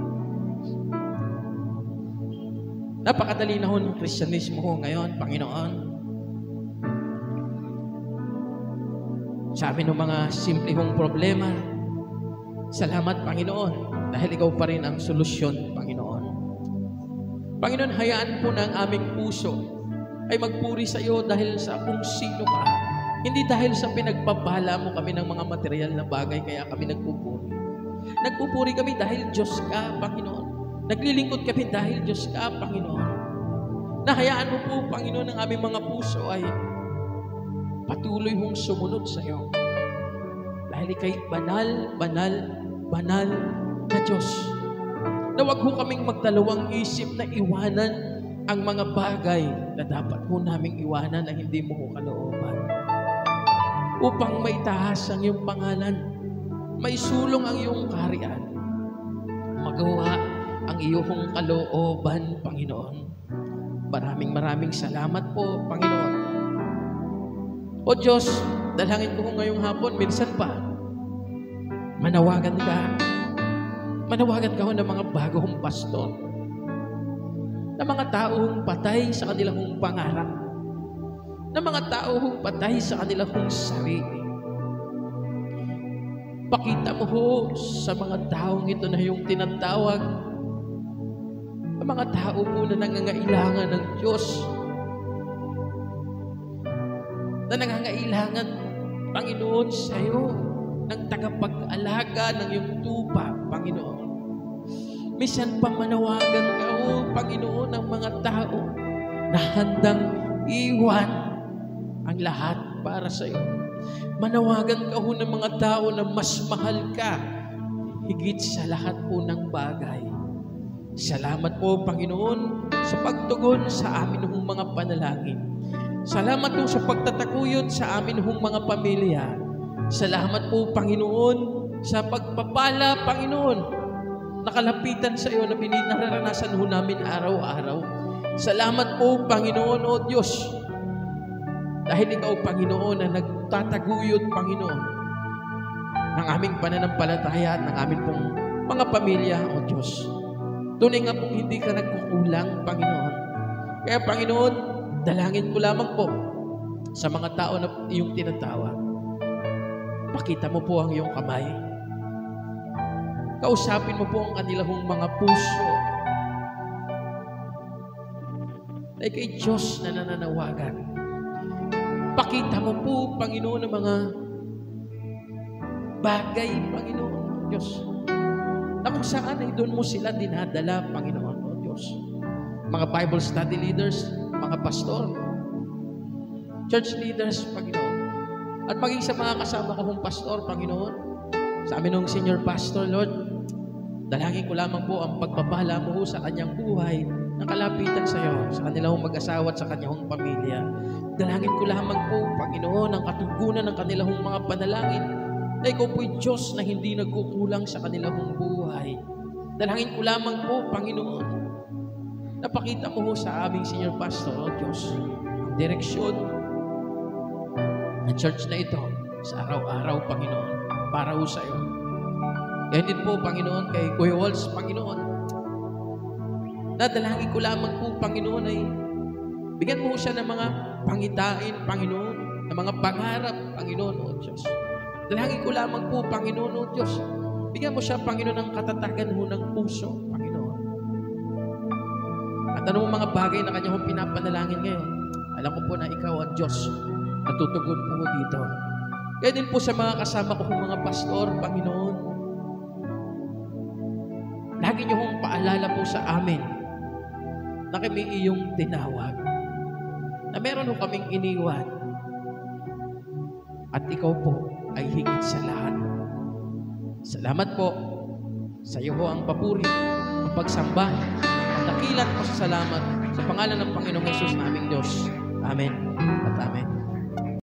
napakadali na ho ng Kristyanismo ho ngayon, Panginoon. Sa amin ng mga simple hong problema, salamat, Panginoon, dahil ikaw pa rin ang solusyon, Panginoon. Panginoon, hayaan po na ang aming puso ay magpuri sa iyo dahil sa kung sino ka. Hindi dahil sa pinagpapala mo kami ng mga material na bagay, kaya kami nagpupuri. Nagpupuri kami dahil Diyos ka, Panginoon. Naglilingkod kami dahil Diyos ka, Panginoon. Nahayaan mo po, Panginoon, ang aming mga puso ay patuloy hong sumunod sa iyo. Dahil ika'y banal, banal, banal na Diyos. Na huwag ho kaming magdalawang isip na iwanan ang mga bagay na dapat ho naming iwanan na hindi mo ho kalooban. Upang maitaas ang iyong pangalan, maisulong ang iyong kaharian, magawa ang iyong kalooban, Panginoon. Maraming salamat po, Panginoon. O Diyos, dalangin ko ngayong hapon, minsan pa, manawagan ka. Manawagan ka ng mga bagong pastor, ng mga taong patay sa kanilang pangarap, ng mga taong patay sa kanilang sarili. Pakita mo ho sa mga taong ito na yung tinatawag, ang mga tao po na nangangailangan ng Diyos, na nangangailangan, Panginoon, sa iyo, ng tagapag-alaga ng iyong tupa, Panginoon. Minsan pa manawagan ka, Panginoon, ng mga tao na handang iwan ang lahat para sa iyo. Manawagan ka ng mga tao na mas mahal ka higit sa lahat po ng bagay. Salamat po, Panginoon, sa pagtugon sa amin hong mga panalangin. Salamat po sa pagtatakuyod sa amin hong mga pamilya. Salamat po, Panginoon, sa pagpapala, Panginoon, nakalapitan sa iyo na nararanasan ho namin araw-araw. Salamat po, Panginoon, o Diyos, dahil ikaw, Panginoon, na nagtataguyod, Panginoon, ng aming pananampalataya at ng aming pong mga pamilya, o Diyos. Tunay nga pong hindi ka nagkukulang, Panginoon. Kaya, Panginoon, dalangin ko lamang po sa mga tao na iyong tinatawag. Pakita mo po ang iyong kamay. Kausapin mo po ang kanilang mga puso. Ay kay Diyos na nananawagan. Pakita mo po, Panginoon, ang mga bagay, Panginoon, Diyos, na kung saan ay doon mo sila dinadala, Panginoon, o Diyos. Mga Bible study leaders, mga pastor, church leaders, Panginoon. At maging sa mga kasama ko kong pastor, Panginoon, sa amin ng senior pastor, Lord, dalangin ko lamang po ang pagpapala mo sa kanyang buhay ng kalapitan sa iyo, sa kanilang mag-asawa at sa kanyang pamilya. Dalangin ko lamang po, Panginoon, ang katugunan ng kanilang mga panalangin na ikaw po'y Diyos na hindi nagkukulang sa kanilang buhay. Dalangin ko lamang po, Panginoon, napakita mo sa aming senior pastor, O Diyos, ang direksyon ng church na ito sa araw-araw, Panginoon, para ho sa iyo. Kaya din po, Panginoon, kay Kuya Walls, Panginoon, nadalangin ko lamang po, Panginoon, ay bigyan mo siya ng mga pangitain, Panginoon, ng mga pangarap, Panginoon, O Diyos. Dalangin ko lamang po, Panginoon, O Diyos, bigyan mo siya, Panginoon, ng katatagan ho ng puso, Panginoon. At anong mga bagay na kanya hong pinapanalangin ngayon, alam ko po na ikaw ang Diyos na tutugon po dito. Kaya din po sa mga kasama ko mga pastor, Panginoon, lagi niyo hong paalala po sa amin na kami iyong tinawag, na meron ho kaming iniwan, at ikaw po ay higit sa lahat. Salamat po. Sa iyo ho ang papuri, ang pagsamba, ang dakilan po sa salamat sa pangalan ng Panginoong Hesus naming Diyos. Amen at amen.